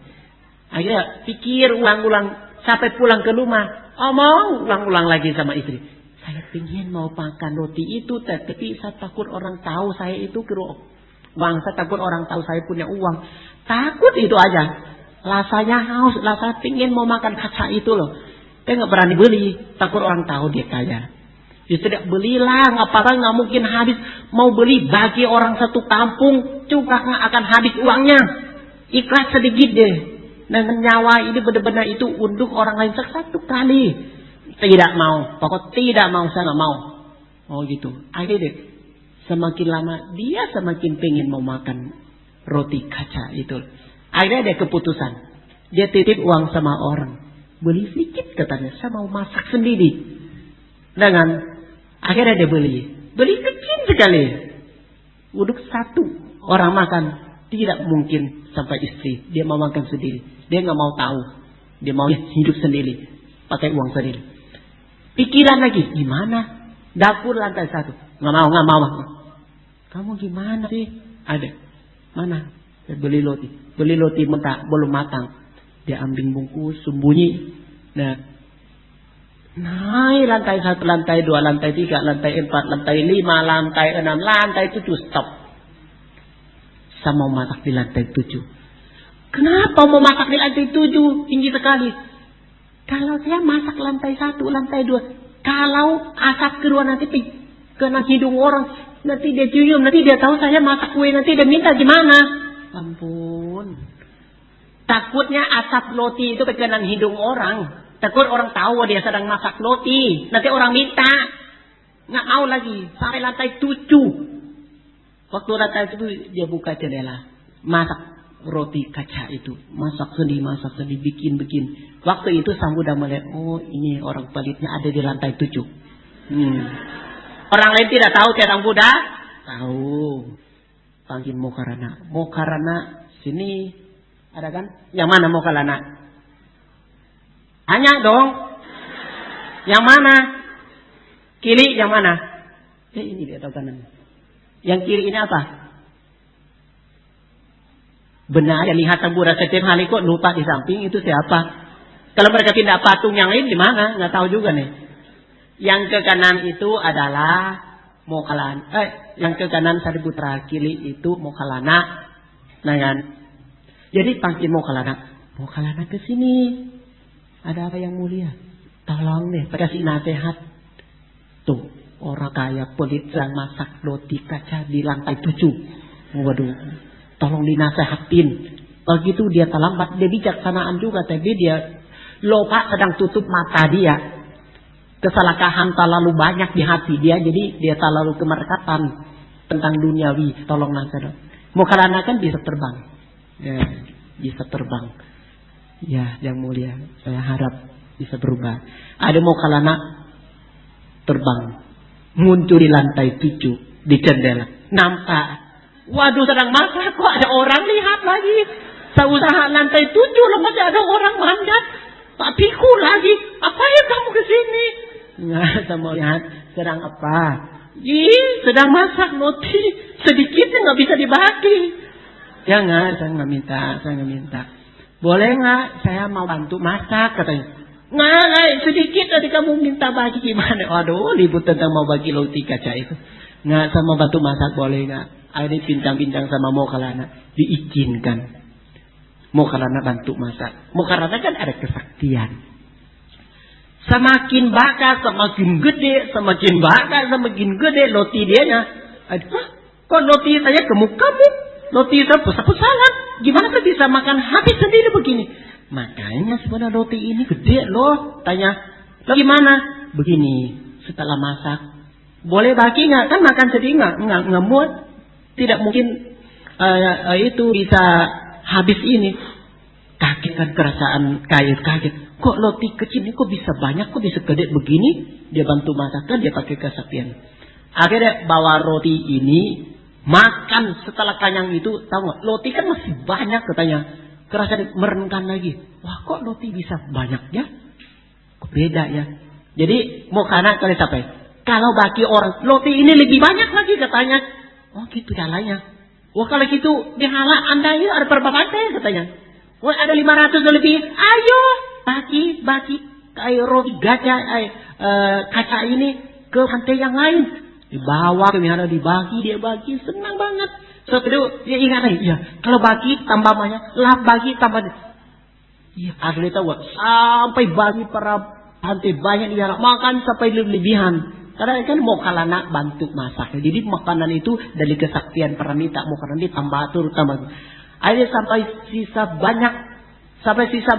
Akhirnya pikir ulang-ulang sampai pulang ke rumah. Mau ulang-ulang lagi sama istri. Saya ingin mau makan roti itu, tapi saya takut orang tahu saya itu uang. Saya takut orang tahu saya punya uang. Takut itu aja. Rasanya haus, rasanya pingin mau makan kaca itu loh. Dia nggak berani beli, takut orang tahu dia kaya. Dia tidak belilah, nggak mungkin habis. Mau beli bagi orang satu kampung, juga nggak akan habis uangnya. Ikhlas sedikit deh. Dan nyawa ini benar-benar itu untuk orang lain satu kali. Tidak mau, pokok tidak mau, saya nggak mau. Oh gitu. Akhirnya deh, Semakin lama dia semakin pengen mau makan roti kaca itu. Akhirnya ada keputusan. Dia titip uang sama orang. Beli sedikit katanya. Saya mau masak sendiri. Akhirnya dia beli. Beli kecil sekali. Uduk satu orang makan. Tidak mungkin sampai istri. Dia mau makan sendiri. Dia nggak mau tahu. Dia mau hidup sendiri. Pakai uang sendiri. Pikiran lagi. Gimana? Dapur lantai 1. Nggak mau. Kamu gimana sih? Ada. Mana? Saya beli roti. Beli roti mentah. Belum matang. Dia ambil bungkus. Sembunyi. Naik lantai 1, lantai 2, lantai 3, lantai 4, lantai 5, lantai 6, lantai 7. Stop. Saya mau masak di lantai 7. Kenapa mau masak di lantai 7? Tinggi sekali. Kalau saya masak lantai 1, lantai 2. Kalau asap keluar nanti kena hidung orang. Nanti dia cium, nanti dia tahu saya masak kue. Nanti dia minta gimana? Ampun. Takutnya asap roti itu kena hidung orang. Takut orang tahu dia sedang masak roti. Nanti orang minta. Nggak mau lagi. Sampai lantai 7. Waktu lantai 7 dia buka jendela. Masak roti kaca itu. Masak sendiri. Bikin. Waktu itu sang Buddha melihat. Oh ini orang pelitnya ada di lantai 7. Orang lain tidak tahu sang Buddha. Tahu. Panggil Mokkallana. Mokkallana sini. Ada kan? Yang mana Mokkallana? Tanya dong. Yang mana? Kiri yang mana? Ini dia tahu kanan. Yang kiri ini apa? Benar ya, lihat sang Buddha setiap hari kok lupa di samping itu siapa? Kalau mereka pindah patung yang lain di mana? Nggak tahu juga nih. Yang ke kanan itu adalah Mokkallana. Yang ke kanan Sariputra, kiri itu Mokkallana. Nah kan? Jadi panggil Mokkallana ke sini. Ada apa yang mulia? Tolong deh, kasih nasihat. Tuh, orang kaya pelit yang masak roti kaca di lantai 7. Waduh, tolong dinasehatin. Begitu dia terlambat, dia bijaksanaan juga. Tapi dia lupa sedang tutup mata dia. Kesalakahan terlalu banyak di hati dia. Jadi dia terlalu kemerkatan tentang duniawi. Tolong nasihat. Mokkallana kan bisa terbang. Ya, bisa terbang. Ya, yang mulia, saya harap bisa berubah. Ada Mokkallana terbang, muncul di lantai 7 di jendela. Nampak, waduh sedang masak kok ada orang lihat lagi. Saya usaha lantai 7 loh masih ada orang manjat. Pak Piku lagi, apa ya kamu kesini? Nggak, saya mau lihat sedang apa? Sedang masak roti, sedikitnya nggak bisa dibagi. Ya nggak, saya nggak minta. Boleh nggak? Saya mau bantu masak katanya. Nggak, sedikit tadi kamu minta bagi gimana? Waduh, ribut tentang mau bagi roti kaca itu. Nggak, saya mau bantu masak boleh nggak? Akhirnya bincang-bincang sama Mokkallana, diizinkan. Mokkallana bantu masak. Mokkallana kan ada kesaktian. Semakin bakar, semakin gede roti dianya. Kok roti saya gemuk-gemuk? Roti saya besar-besaran. Gimana saya bisa makan habis sendiri begini? Makanya sebenarnya roti ini gede loh. Tanya, gimana? Begini, setelah masak. Boleh bagi nggak? Kan makan sendiri nggak muat. Tidak mungkin itu bisa habis ini. Kaget kan kerasaan kaget. Kok roti kecil ini kok bisa banyak, kok bisa gede begini? Dia bantu masakkan, dia pakai kesaktian. Akhirnya bawa roti ini. Makan setelah kenyang itu, tahu nggak? Roti kan masih banyak katanya. Kerasa merenkan lagi. Wah, kok roti bisa banyak ya? Kok beda ya? Jadi Mokkallana kali sampai. Kalau bagi orang roti ini lebih banyak lagi katanya. Oh gitu jalannya. Wah kalau gitu dihala Anda ini ada berapa bantai katanya. Wah ada 500 lebih. Ayo bagi kayak roti kaca ini ke pantai yang lain. Dibawa ke wihara, dibagi, dia bagi, senang banget. Setelah itu dia ingat lagi, ya kalau bagi tambah banyak, lah bagi tambah. Iya, akhirnya tahu sampai bagi para pantai banyak wihara, makan sampai lebihan. Karena kan Mokkallana bantu masak. Jadi makanan itu dari kesaktian paramita Mokkallana ditambah tambah. Akhirnya sampai sisa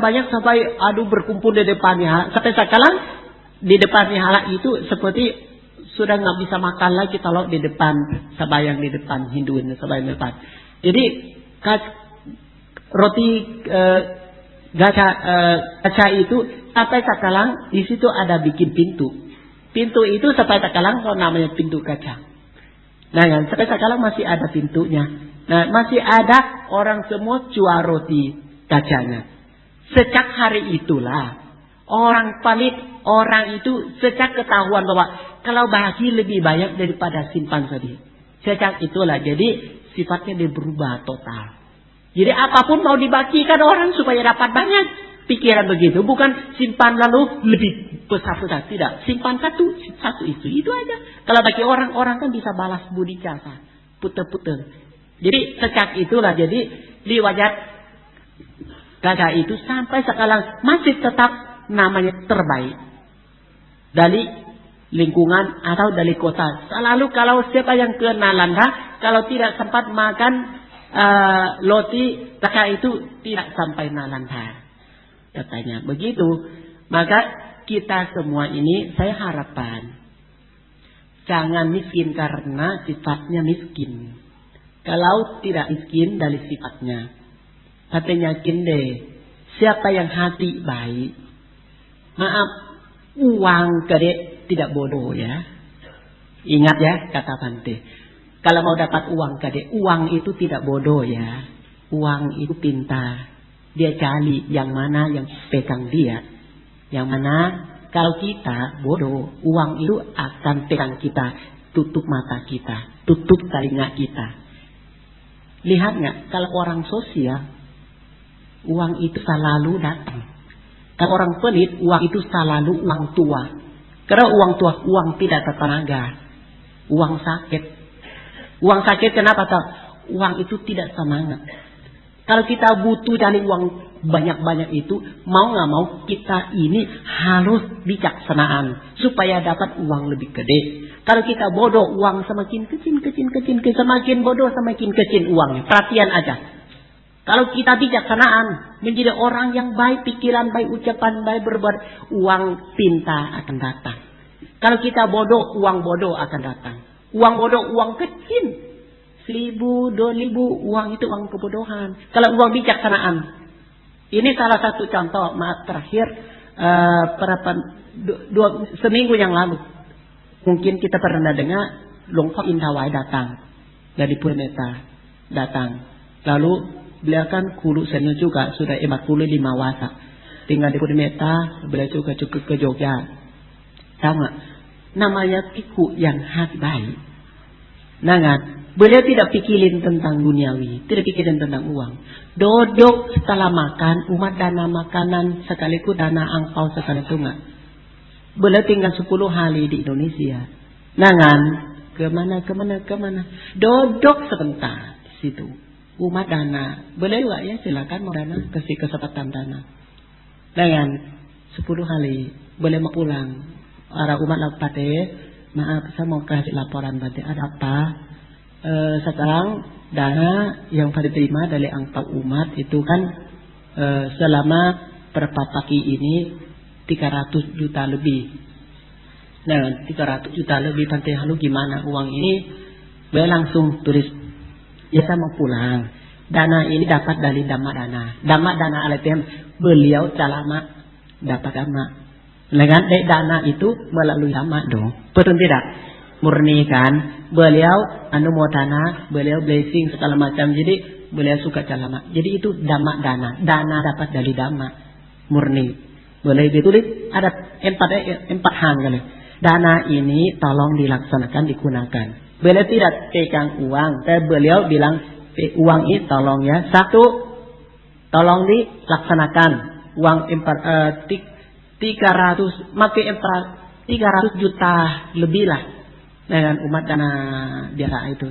banyak sampai berkumpul di depan wihara. Sampai sekarang di depan wihara itu seperti sudah nggak bisa makan lagi kalau di depan sabayang di depan Hinduin sabayang di depan. Jadi roti kaca itu sampai sekarang di situ ada bikin pintu. Pintu itu sampai sekarang kalau namanya pintu kaca. Nah, sampai sekarang masih ada pintunya. Nah, masih ada orang semua jual roti kacanya. Sejak hari itulah orang itu sejak ketahuan bahwa kalau bagi lebih banyak daripada simpan tadi. Sejak itulah jadi sifatnya dia berubah total. Jadi apapun mau dibagikan orang supaya dapat banyak. Pikiran begitu. Bukan simpan lalu lebih besar-besar. Tidak. Simpan satu itu aja. Kalau bagi orang kan bisa balas budi jasa. Puter-puter. Jadi sejak itulah jadi riwayat kakak itu sampai sekarang masih tetap namanya terbaik. Dari lingkungan atau dari kota. Selalu kalau siapa yang ke Nalanda, kalau tidak sempat makan roti kakak itu tidak sampai Nalanda. Katanya begitu. Maka kita semua ini saya harapan jangan miskin karena sifatnya miskin. Kalau tidak miskin dari sifatnya. Katanya yakin deh. Siapa yang hati baik. Maaf. Uang gede tidak bodoh ya. Ingat ya kata Bante. Kalau mau dapat uang gede. Uang itu tidak bodoh ya. Uang itu pintar. Dia cari yang mana yang pegang dia. Yang mana kalau kita bodoh. Uang itu akan pegang kita. Tutup mata kita. Tutup telinga kita. Lihat nggak? Kalau orang sosial. Uang itu selalu datang. Kalau orang pelit. Uang itu selalu uang tua. Karena uang tua. Uang tidak tertenaga. Uang sakit. Uang sakit kenapa? Uang itu tidak semangat. Kalau kita butuh dari uang banyak-banyak itu, mau nggak mau kita ini harus bijaksanaan supaya dapat uang lebih gede. Kalau kita bodoh, uang semakin kecil, semakin bodoh semakin kecil uangnya. Perhatian aja. Kalau kita bijaksanaan, menjadi orang yang baik, pikiran baik, ucapan baik, berbuat, uang pintar akan datang. Kalau kita bodoh, uang bodoh akan datang. Uang bodoh, uang kecil. 1.000, 2.000, uang itu uang kebodohan. Kalau uang bijaksanaan. Ini salah satu contoh terakhir seminggu yang lalu. Mungkin kita pernah dengar Longpo Indawai datang dari Purmeta datang. Lalu beliau kan kulu senior juga sudah 45 wasa. Tinggal di Purmeta, beliau juga cukup ke Jogja. Tahu nggak? Namanya Piku yang hati baik. Nah kan? Beliau tidak pikirin tentang duniawi. Tidak pikirin tentang uang. Duduk setelah makan. Umat dana makanan. Sekaligus dana angpau sekali itu enggak. Beliau tinggal 10 hari di Indonesia. Nangan. Kemana. Duduk sebentar. Di situ. Umat dana. Beliau juga ya silakan mau dana. Kasih kesempatan dana. Nangan. 10 hari. Beliau mau pulang. Para umat lapate. Maaf saya mau kasih laporan. Berarti ada apa? Sekarang dana yang diterima dari angpau umat itu kan selama berapa pagi ini 300 juta lebih. Nah 300 juta lebih Bante lalu gimana uang ini? Beliau langsung tulis ya saya mau pulang. Dana ini dapat dari Dhamma Dana. Dhamma Dana LTM beliau calama dapat Dhamma. Dengan dana itu melalui Dhamma dong. Betul tidak? Murni kan? Beliau anumodana, beliau blessing segala macam. Jadi beliau suka calama. Jadi itu Dhamma Dana. Dana dapat dari Dhamma. Murni. Boleh ditulis ada 4 hal kali. Dana ini tolong dilaksanakan, digunakan. Beliau tidak pegang uang. Tapi beliau bilang uang ini tolong ya. 1. Tolong dilaksanakan. Uang 300 makai 300 juta lebih lah. Dengan umat dana biasa itu.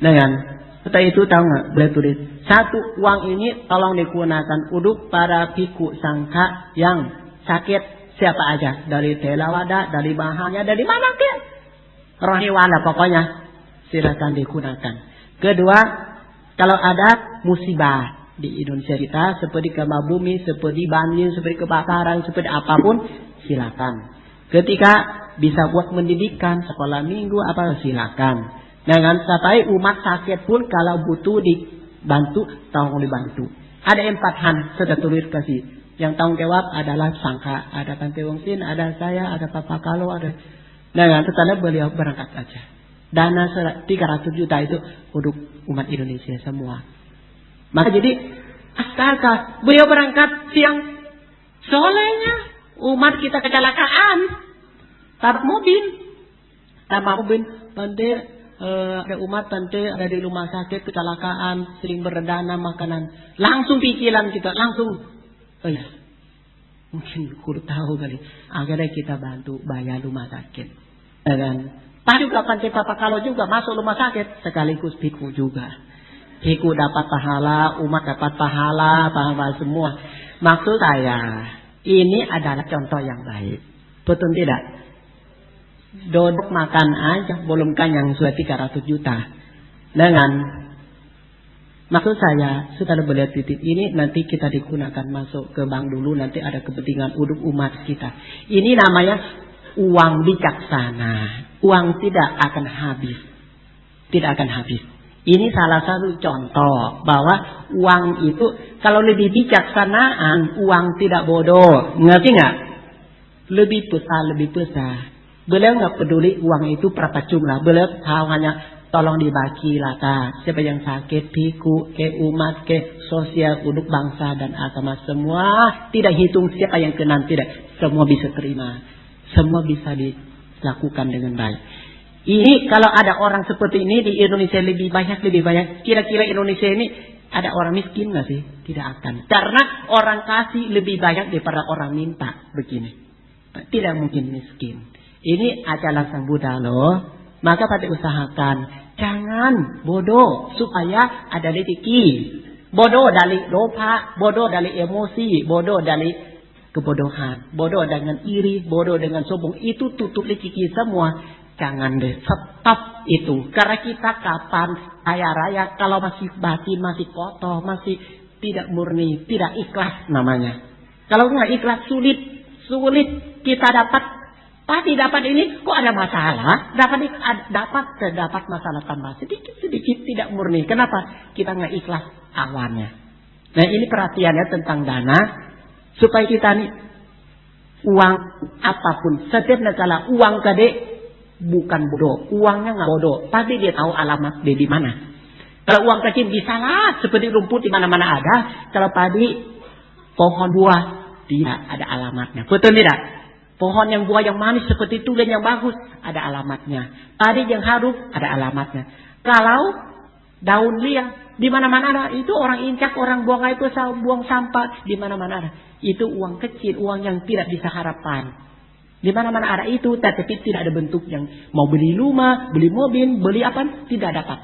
Dengan setelah itu tahu nggak? Boleh tulis 1 uang ini tolong digunakan untuk para biku sangka yang sakit siapa aja dari Telawada, dari Bahanya, dari mana ke? Rohiwala pokoknya silakan digunakan. Kedua, kalau ada musibah di Indonesia kita seperti gempa bumi, seperti banjir, seperti kebakaran, seperti apapun silakan. Ketika bisa buat pendidikan, sekolah minggu apa silakan. Dengan sampai umat sakit pun kalau butuh dibantu, tolong dibantu. Ada 4 han sudah tulis kasih. Yang tanggung jawab adalah sangka, ada Tante Wongsin, ada saya, ada Papa Kalo, ada. Dengan setelah beliau berangkat aja. Dana 300 juta itu untuk umat Indonesia semua. Maka jadi astaga, beliau berangkat siang solehnya umat kita kecelakaan, tabrak mobil, Tante ada umat Tante ada di rumah sakit kecelakaan, sering beredana makanan, langsung pikiran kita langsung, oh ya, mungkin kurang tahu kali, akhirnya kita bantu bayar rumah sakit, dan tadi juga Tante Papa Kalo juga masuk rumah sakit sekaligus piku juga, piku dapat pahala, umat dapat pahala semua. Maksud saya ini adalah contoh yang baik, betul tidak? Duduk makan aja belum kenyang sudah 300 juta. Dengan maksud saya setelah melihat titik ini nanti kita digunakan masuk ke bank dulu, nanti ada kepentingan untuk umat kita. Ini namanya uang bijaksana. Uang tidak akan habis. Tidak akan habis. Ini salah satu contoh bahwa uang itu kalau lebih bijaksanaan, uang tidak bodoh. Ngerti nggak? Lebih besar. Beliau nggak peduli uang itu berapa jumlah. Beliau tahu hanya tolong dibagi lah, siapa yang sakit, piku, ke umat, ke sosial, untuk bangsa dan agama semua. Tidak hitung siapa yang kena, tidak. Semua bisa terima. Semua bisa dilakukan dengan baik. Ini kalau ada orang seperti ini di Indonesia lebih banyak. Kira-kira Indonesia ini ada orang miskin nggak sih? Tidak akan. Karena orang kasih lebih banyak daripada orang minta begini. Tidak mungkin miskin. Ini ajaran Sang Buddha loh. Maka pada usahakan jangan bodoh supaya ada rezeki. Bodoh dari dosa, bodoh dari emosi, bodoh dari kebodohan, bodoh dengan iri, bodoh dengan sombong. Itu tutup rezeki semua. Jangan deh, stop itu. Karena kita kapan kaya raya kalau masih batin, masih kotor, masih tidak murni, tidak ikhlas namanya. Kalau nggak ikhlas sulit kita dapat. Pasti dapat ini kok ada masalah, dapat masalah tambah sedikit tidak murni. Kenapa? Kita nggak ikhlas awalnya. Nah ini perhatiannya tentang dana supaya kita nih uang apapun setiap negara uang gede bukan bodoh, uangnya nggak bodoh, pasti dia tahu alamat dia di mana. Kalau uang kecil bisa lah seperti rumput di mana-mana ada, kalau padi pohon buah tidak ada alamatnya, betul tidak? Pohon yang buah yang manis seperti tulen yang bagus ada alamatnya. Padi yang harum ada alamatnya. Kalau daun liang di mana-mana ada, itu orang incak, orang buang itu buang sampah di mana-mana ada. Itu uang kecil, uang yang tidak bisa harapan. Di mana-mana ada itu, tapi tidak ada bentuk yang mau beli rumah, beli mobil, beli apa tidak dapat.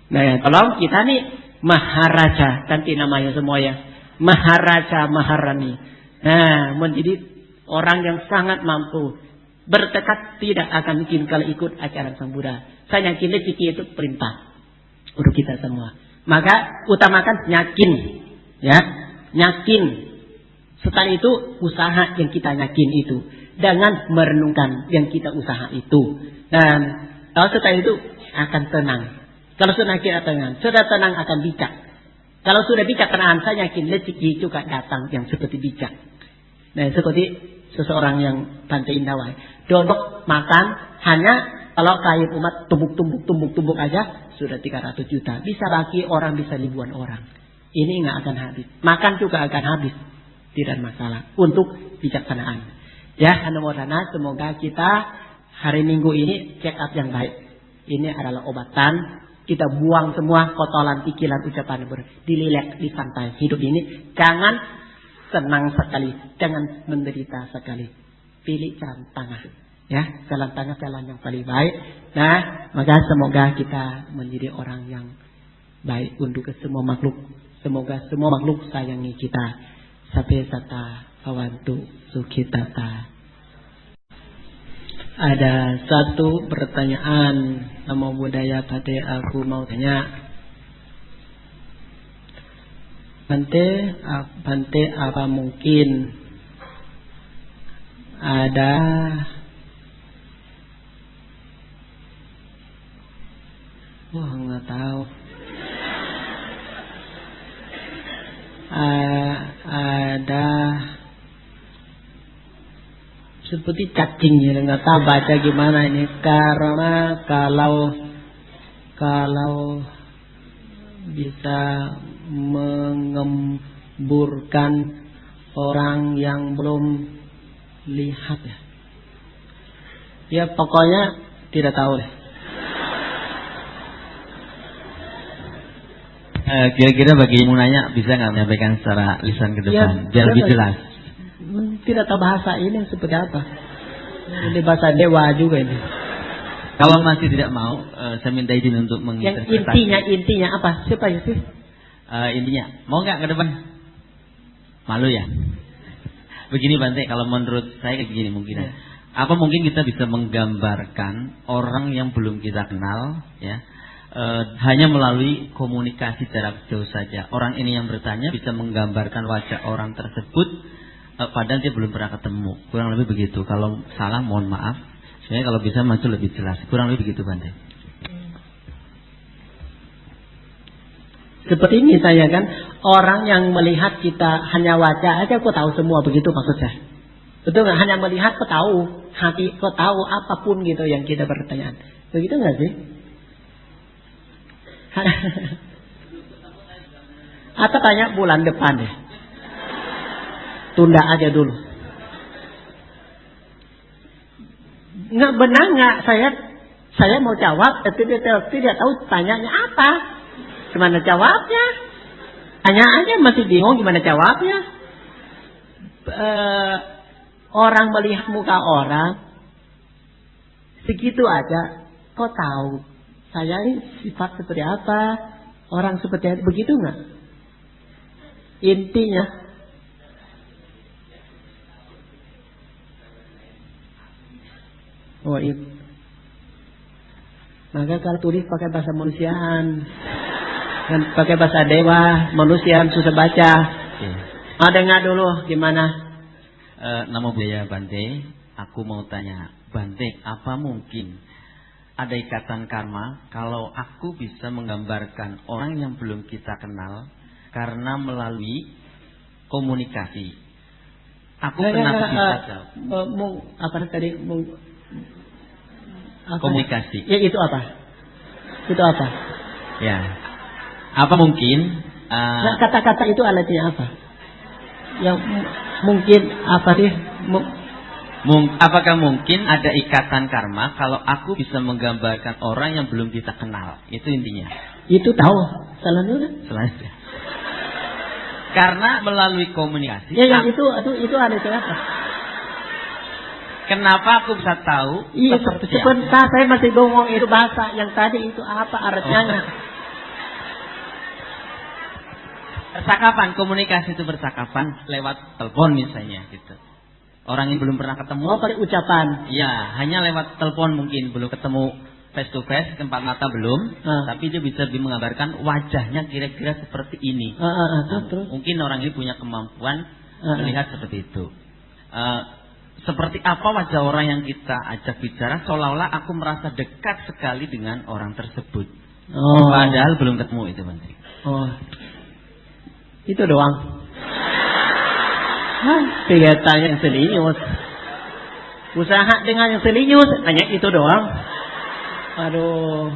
Nah, tolong kita nih maharaja, nanti namanya semuanya maharaja, maharani. Nah, menjadi orang yang sangat mampu, bertekad tidak akan mungkin kalau ikut ajaran Sang Buddha. Saya yakin rezeki itu perintah untuk kita semua. Maka utamakan yakin, ya, yakin. Setelah itu usaha yang kita yakin itu, dengan merenungkan yang kita usaha itu. Dan kalau setelah itu akan tenang. Kalau sudah yakin tenang, sudah tenang akan bijak. Kalau sudah bijak tenang, saya yakin rezeki juga datang yang seperti bijak. Nah, seperti seseorang yang Tante Indawai duduk makan hanya kalau kain umat tumbuk aja sudah 300 juta. Bisa bagi orang, bisa ribuan orang. Ini nggak akan habis. Makan juga akan habis. Tidak masalah. Untuk bijaksanaan. Ya, anumodana semoga kita hari Minggu ini check up yang baik. Ini adalah obatan. Kita buang semua kotoran pikiran ucapan dililek, disantai. Hidup ini jangan senang sekali, jangan menderita sekali. Pilih jalan tengah, ya, jalan tengah jalan yang paling baik. Nah, maka semoga kita menjadi orang yang baik untuk semua makhluk. Semoga semua makhluk sayangi kita. Sape sata awantu sukhitata. Ada satu pertanyaan Namo Buddhaya Pate, aku mau tanya. Bante, apa mungkin ada Wah, nggak tahu. Ada seperti cacing ya, nggak tahu baca gimana ini. Karena kalau bisa mengemburkan orang yang belum lihat ya. Ya pokoknya tidak tahu deh. Kira-kira bagi yang mau nanya bisa nggak menyampaikan secara lisan ke depan biar lebih jelas? Tidak tahu bahasa ini seperti apa. Ini bahasa dewa juga ini. Kalau masih tidak mau, saya minta izin untuk menginterpretasi. Yang intinya apa? Siapa ya sih? Intinya, mau nggak ke depan? Malu ya? Begini Bante, kalau menurut saya kayak begini mungkin. Apa mungkin kita bisa menggambarkan orang yang belum kita kenal, ya? Hanya melalui komunikasi jarak jauh saja. Orang ini yang bertanya bisa menggambarkan wajah orang tersebut, padahal dia belum pernah ketemu. Kurang lebih begitu. Kalau salah mohon maaf. Sebenarnya kalau bisa maju lebih jelas. Kurang lebih begitu Bante. Seperti ini saya kan, orang yang melihat kita hanya wajah aja kok tahu semua, begitu maksud saya. Betul nggak? Hanya melihat kok tahu, hati kok tahu apapun gitu yang kita bertanya. Begitu nggak sih? Atau tanya bulan depan ya. Tunda aja dulu. Nggak benar nggak? Saya mau jawab, tidak tahu tanyanya apa. Gimana jawabnya? Tanya aja masih bingung gimana jawabnya. Orang melihat muka orang segitu aja, kok tahu saya ini sifat seperti apa, orang seperti apa, begitu nggak? Intinya itu. Maka kalau tulis pakai bahasa manusiaan dan pakai bahasa dewa, manusiaan susah baca. Dengar dulu gimana? Namo Buddhaya Bante, aku mau tanya Bante, apa mungkin ada ikatan karma kalau aku bisa menggambarkan orang yang belum kita kenal karena melalui komunikasi? Aku kenapa bisa apa tadi? Komunikasi. Ya itu apa? Itu apa? Ya. Apa mungkin? Kata-kata itu alatnya apa? Yang mungkin apa sih? Apakah mungkin ada ikatan karma kalau aku bisa menggambarkan orang yang belum kita kenal? Itu intinya. Itu tahu. Selanjutnya. Karena melalui komunikasi. Ya, yang itu ada apa? Kenapa aku bisa tahu? Iya, sebentar saya masih ngomong itu bahasa yang tadi itu apa artinya? Percakapan, komunikasi itu percakapan lewat telepon misalnya gitu. Orang yang belum pernah ketemu. Oh, pakai ucapan. Ya, hanya lewat telepon mungkin, belum ketemu face to face, tempat mata belum. Tapi dia bisa menggambarkan wajahnya kira-kira seperti ini. Terus. Mungkin orang ini punya kemampuan melihat seperti itu. Seperti apa wajah orang yang kita ajak bicara, seolah-olah aku merasa dekat sekali dengan orang tersebut. Padahal belum ketemu itu Bante. Itu doang. Tiga tanya yang serius. Usaha dengan yang serius, tanya itu doang. Aduh.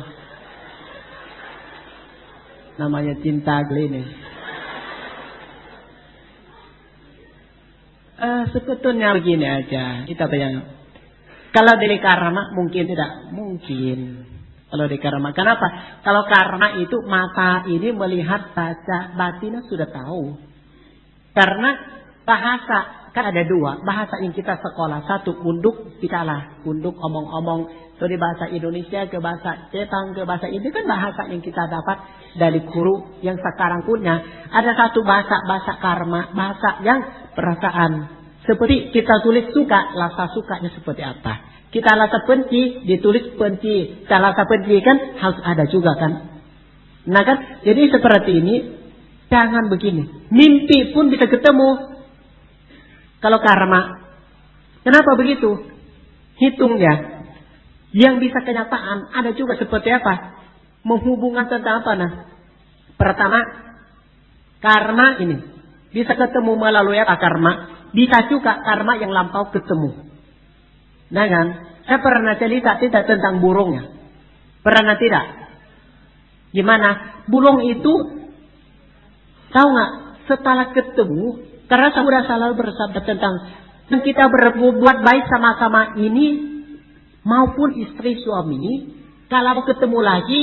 Namanya cinta gini. Sebetulnya begini aja. Kita bayangkan. Kalau dari karma mungkin tidak mungkin. Kalau dari karma. Kenapa? Kalau karma itu mata ini melihat baca batinnya sudah tahu. Karena bahasa kan ada dua. Bahasa yang kita sekolah. Satu unduk bicara. Unduk omong-omong. Dari bahasa Indonesia ke bahasa Jepang ke bahasa ini kan bahasa yang kita dapat dari guru yang sekarang punya. Ada satu bahasa karma. Bahasa yang perasaan. Seperti kita tulis suka. Rasa sukanya seperti apa. Kita rasa benci, ditulis benci. Kita rasa benci kan harus ada juga kan. Nah kan, jadi seperti ini. Jangan begini. Mimpi pun bisa ketemu. Kalau karma. Kenapa begitu? Hitung ya. Yang bisa kenyataan ada juga seperti apa? menghubungkan tentang apa nah? Pertama, karma ini bisa ketemu melalui apa karma? Bisa juga karma yang lampau ketemu. Nah kan? Saya pernah cerita tidak tentang burungnya. Pernah tidak? Gimana? Burung itu tahu nggak? Setelah ketemu, karena saya sudah selalu bersabda tentang kita berbuat baik sama-sama ini maupun istri suami, kalau ketemu lagi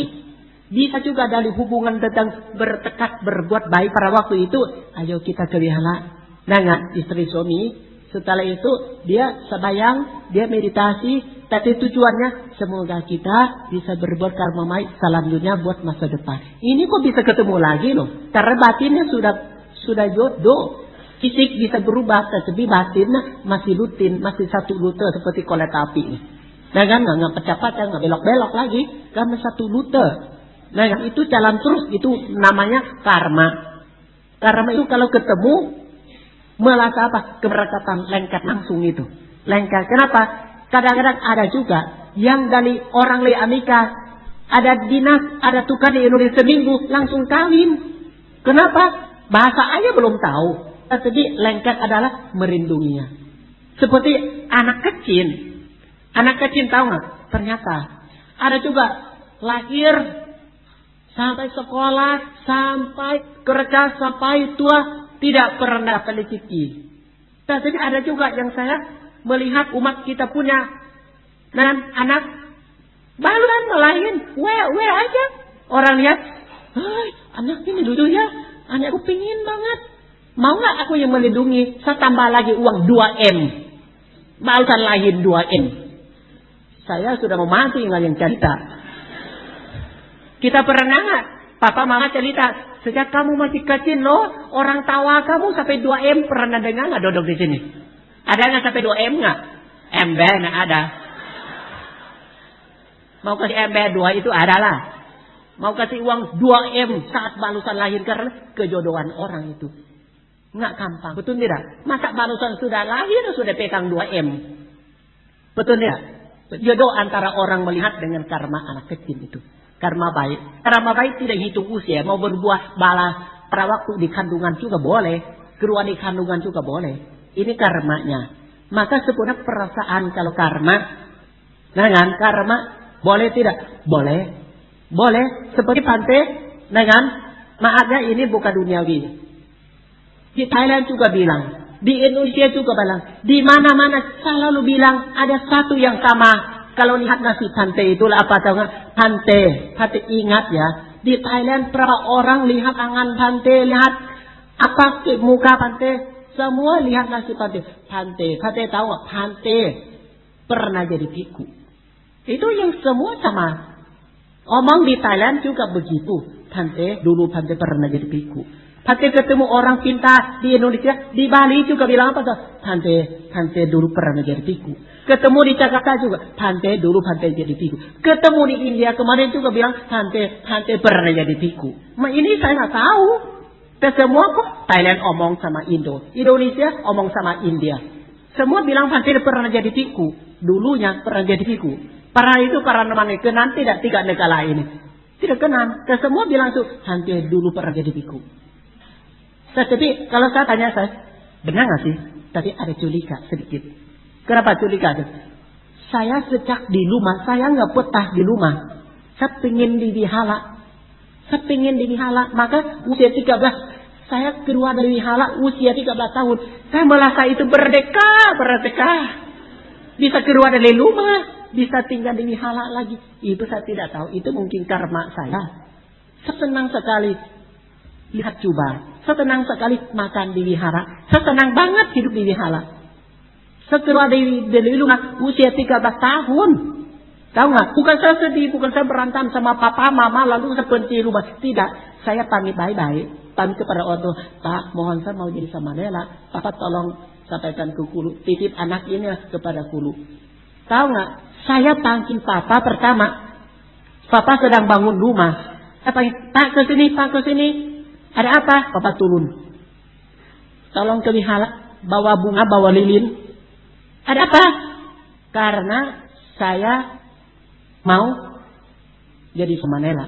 bisa juga dari hubungan tentang bertekad berbuat baik pada waktu itu, ayo kita ke wihara dengan istri suami. Setelah itu dia sembahyang, dia meditasi, tapi tujuannya semoga kita bisa berbuat karma baik selanjutnya buat masa depan. Ini kok bisa ketemu lagi loh? Karena batinnya sudah jodoh. Fisik bisa berubah, tapi batinnya masih rutin, masih satu rute seperti kereta api. Nah kan, nggak pecah-pecah, nggak belok-belok lagi, karena satu rute. Nah kan, itu jalan terus, itu namanya karma. Karma itu kalau ketemu merasa apa? Keberkatan lengket langsung itu. Lengket. Kenapa? Kadang-kadang ada juga yang dari orang dari Amerika, ada dinas, ada tukar di Indonesia seminggu langsung kawin. Kenapa? Bahasa aja belum tahu. Tapi lengket adalah merindunginya. Seperti anak kecil. Anak kecil tahu nggak? Ternyata ada juga lahir sampai sekolah, sampai kerja, sampai tua tidak pernah dapat rezeki. Tapi ada juga yang saya melihat umat kita punya dan anak baru melahirkan, we aja. Orang lihat, anak ini dulu ya, anakku pingin banget. Mau nggak aku yang melindungi? Saya tambah lagi uang 2M. Barusan lahir 2M. Saya sudah mau mati nggak yang cerita. Kita pernah nggak? Papa mama cerita, sejak kamu masih kecil loh, orang tawa kamu sampai 2M, pernah dengar nggak duduk di sini? Ada nggak sampai 2M nggak? MB nggak ada. Mau kasih MB 2 itu adalah. Mau kasih uang 2M saat barusan lahir karena kejodohan orang itu. Nggak gampang, betul tidak? Masa barusan sudah lahir sudah pegang 2M? Betul tidak? Jodoh antara orang melihat dengan karma anak kecil itu. Karma baik. Karma baik tidak hitung usia. Mau berbuah balas pada waktu di kandungan juga boleh. Keluar di kandungan juga boleh. Ini karmanya. Maka sebenarnya perasaan kalau karma. Dengan karma boleh tidak? Boleh. Boleh. Seperti pantai. Dengan maafnya ini bukan duniawi. Di Thailand juga bilang. Di Indonesia juga bilang. Di mana-mana selalu bilang ada satu yang sama. Kalau lihat nasi pantai itulah apa tahu nggak? Pantai ingat ya. Di Thailand berapa orang lihat angan pantai, lihat apa muka pantai, semua lihat nasi pantai. Pantai tahu nggak? Pantai pernah jadi biku. Itu yang semua sama. Omong di Thailand juga begitu. Pantai pernah jadi biku. Pantai ketemu orang pintar di Indonesia, di Bali juga bilang apa tuh? Pantai dulu pernah jadi biku. Ketemu di Jakarta juga, pantai jadi biku. Ketemu di India kemarin juga bilang pantai pernah jadi biku. Ini saya nggak tahu. Semua kok Thailand omong sama Indo, Indonesia omong sama India. Semua bilang pantai pernah jadi biku. Dulunya pernah jadi biku. Para itu para teman kenan tidak tiga negara ini. Tidak kenan. Semua bilang tuh pantai dulu pernah jadi biku. Tapi kalau saya tanya benar nggak sih? Tapi ada curiga sedikit. Kenapa curiga? Saya sejak di rumah, saya nggak betah di rumah. Saya pengen di wihara. Maka usia 13, saya keluar dari wihara usia 13 tahun. Saya merasa itu merdeka. Bisa keluar dari rumah, bisa tinggal di wihara lagi. Itu saya tidak tahu. Itu mungkin karma saya. Saya senang sekali lihat jubah. Saya senang sekali makan di wihara. Saya senang banget hidup di wihara. Setelah dari rumah usia 13 tahun. Tahu nggak? Bukan saya sedih, bukan saya berantem sama papa, mama, lalu saya benci rumah. Tidak. Saya pamit baik-baik. Pamit kepada orang tua. Pak, mohon saya mau jadi sama Nela. Papa tolong sampaikan ke Kulu. Titip anak ini kepada Kulu. Tahu nggak? Saya panggil papa pertama. Papa sedang bangun rumah. Saya panggil, Pak ke sini. Ada apa? Papa turun. Tolong ke wihara. Bawa bunga, bawa lilin. Ada apa? Karena saya mau jadi sama Nela.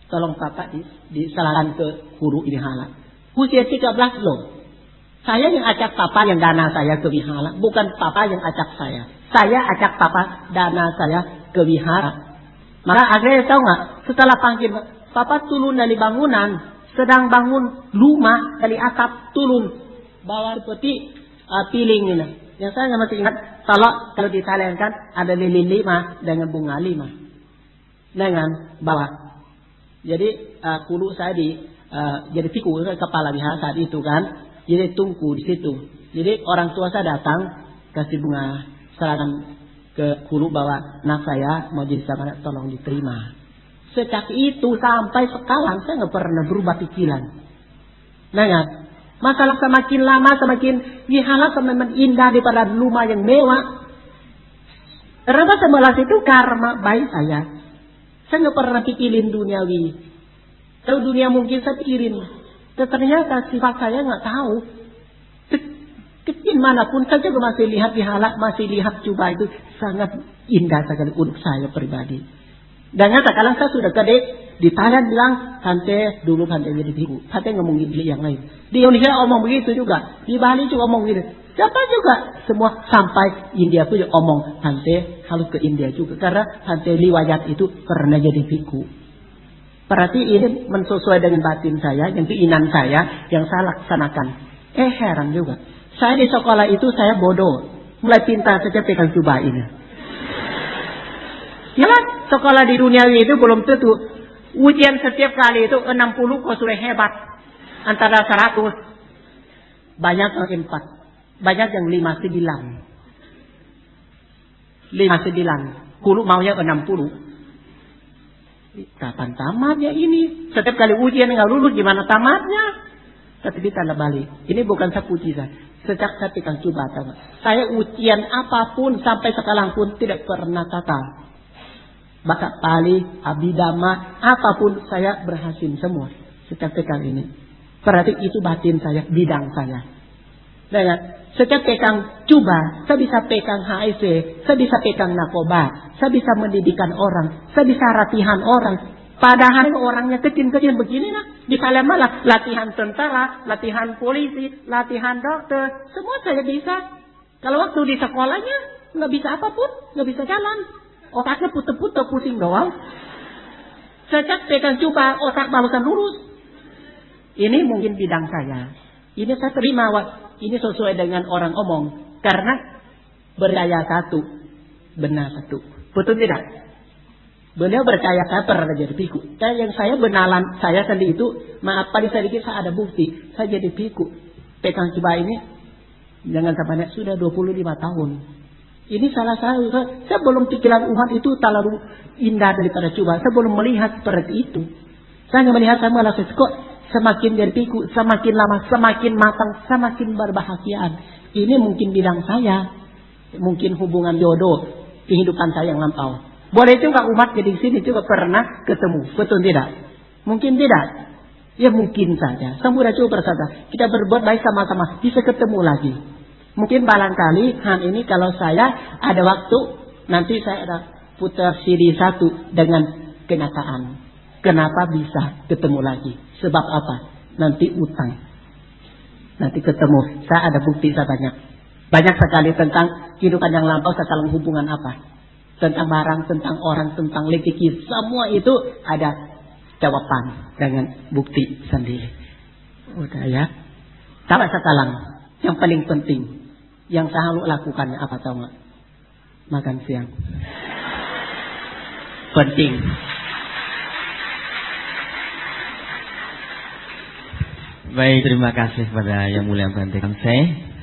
Tolong Bapak diserahkan ke guru wihara. Usia 13 loh. Saya yang ajak Papa yang dana saya ke wihara. Bukan Papa yang ajak saya. Saya ajak Papa dana saya ke wihara. Maka akhirnya tahu nggak? Setelah panggil Papa turun dari bangunan. Sedang bangun rumah dari atap turun. Bawa seperti piling ini. Yang saya masih ingat. Kalau ditaliankan ada lilin 5 dengan bunga 5. Dengan bawah. Jadi guru saya jadi piku kepala wihara saat itu kan. Jadi tunggu di situ. Jadi orang tua saya datang kasih bunga serahkan ke guru bahwa anak saya mau jadi sama, tolong diterima. Sejak itu sampai sekarang saya nggak pernah berubah pikiran. Nah, masalah semakin lama semakin wihara semakin indah daripada rumah yang mewah. Karena sebelah itu karma baik saya. Saya nggak pernah pikirin duniawi. Kalau dunia mungkin saya pikirin. Ternyata sifat saya nggak tahu. Kecil manapun saya juga masih lihat wihara, masih lihat coba itu sangat indah sekali untuk saya pribadi. Dan sekarang saya sudah gede di Thailand bilang tante dulu tante jadi biku, tante ngomongin yang lain. Di Indonesia omong begitu juga, di Bali juga omong begitu. Siapa juga semua sampai India pun omong tante harus ke India juga karena tante riwayat itu pernah jadi biku. Berarti ini mensesuai dengan batin saya, yang keinginan saya, yang saya laksanakan. Heran juga. Saya di sekolah itu saya bodoh. Mulai pintar saja pegang coba ini. Ya, sekolah di duniawi itu belum tentu. Ujian setiap kali itu 60 kok sudah hebat. Antara 100. Banyak yang 4. Banyak yang 59. 59. Guru maunya 60. Kapan tamatnya ini? Setiap kali ujian nggak lulus gimana tamatnya? Tapi tanda balik. Ini bukan saya puji saya. Sejak saya pegang coba tahu. Saya ujian apapun sampai sekarang pun tidak pernah gagal. Bakat Pali, Abhidhamma, apapun saya berhasil semua. Sejak pegang ini. Berarti itu batin saya, bidang saya. Dan setiap pegang coba, saya bisa pegang HIV, saya bisa pegang narkoba, saya bisa mendidikan orang, saya bisa latihan orang. Padahal orangnya kecil-kecil begini lah. Di kalian malah latihan tentara, latihan polisi, latihan dokter, semua saya bisa. Kalau waktu di sekolahnya nggak bisa apapun, nggak bisa jalan, otaknya puter-puter pusing doang. Sejak pegang coba, otak barusan lurus. Ini mungkin bidang saya. Ini saya terima. Ini sesuai dengan orang omong. Karena berdaya satu, benar satu. Betul tidak? Beliau percaya saya pernah jadi biku. Dan yang saya benalan, saya sendiri itu, maaf pada sedikit saya ada bukti. Saya jadi biku. Pegang coba ini, jangan sampai sudah 25 tahun. Ini salah satu. Saya belum pikiran Tuhan itu terlalu indah daripada coba. Saya belum melihat seperti itu. Saya melihat saya malah kok semakin jadi biku, semakin lama, semakin matang, semakin berbahagiaan. Ini mungkin bidang saya. Mungkin hubungan jodoh, kehidupan saya yang lampau. Boleh juga umat jadi sini juga pernah ketemu. Betul tidak? Mungkin tidak. Ya mungkin saja. Semua coba bersama. Kita berbuat baik sama-sama. Bisa ketemu lagi. Mungkin barangkali hari ini kalau saya ada waktu. Nanti saya ada putar CD 1 dengan kenyataan. Kenapa bisa ketemu lagi? Sebab apa? Nanti utang. Nanti ketemu. Saya ada bukti saya banyak. Banyak sekali tentang kehidupan yang lampau sekarang hubungan apa. Tentang barang, tentang orang, tentang leki-leki. Semua itu ada jawaban dengan bukti sendiri. Udah ya. Tapi sekarang yang paling penting. Yang saya harus lakukannya apa tahu nggak? Makan siang. Penting. Baik, terima kasih kepada Yang Mulia Bante Kamseh.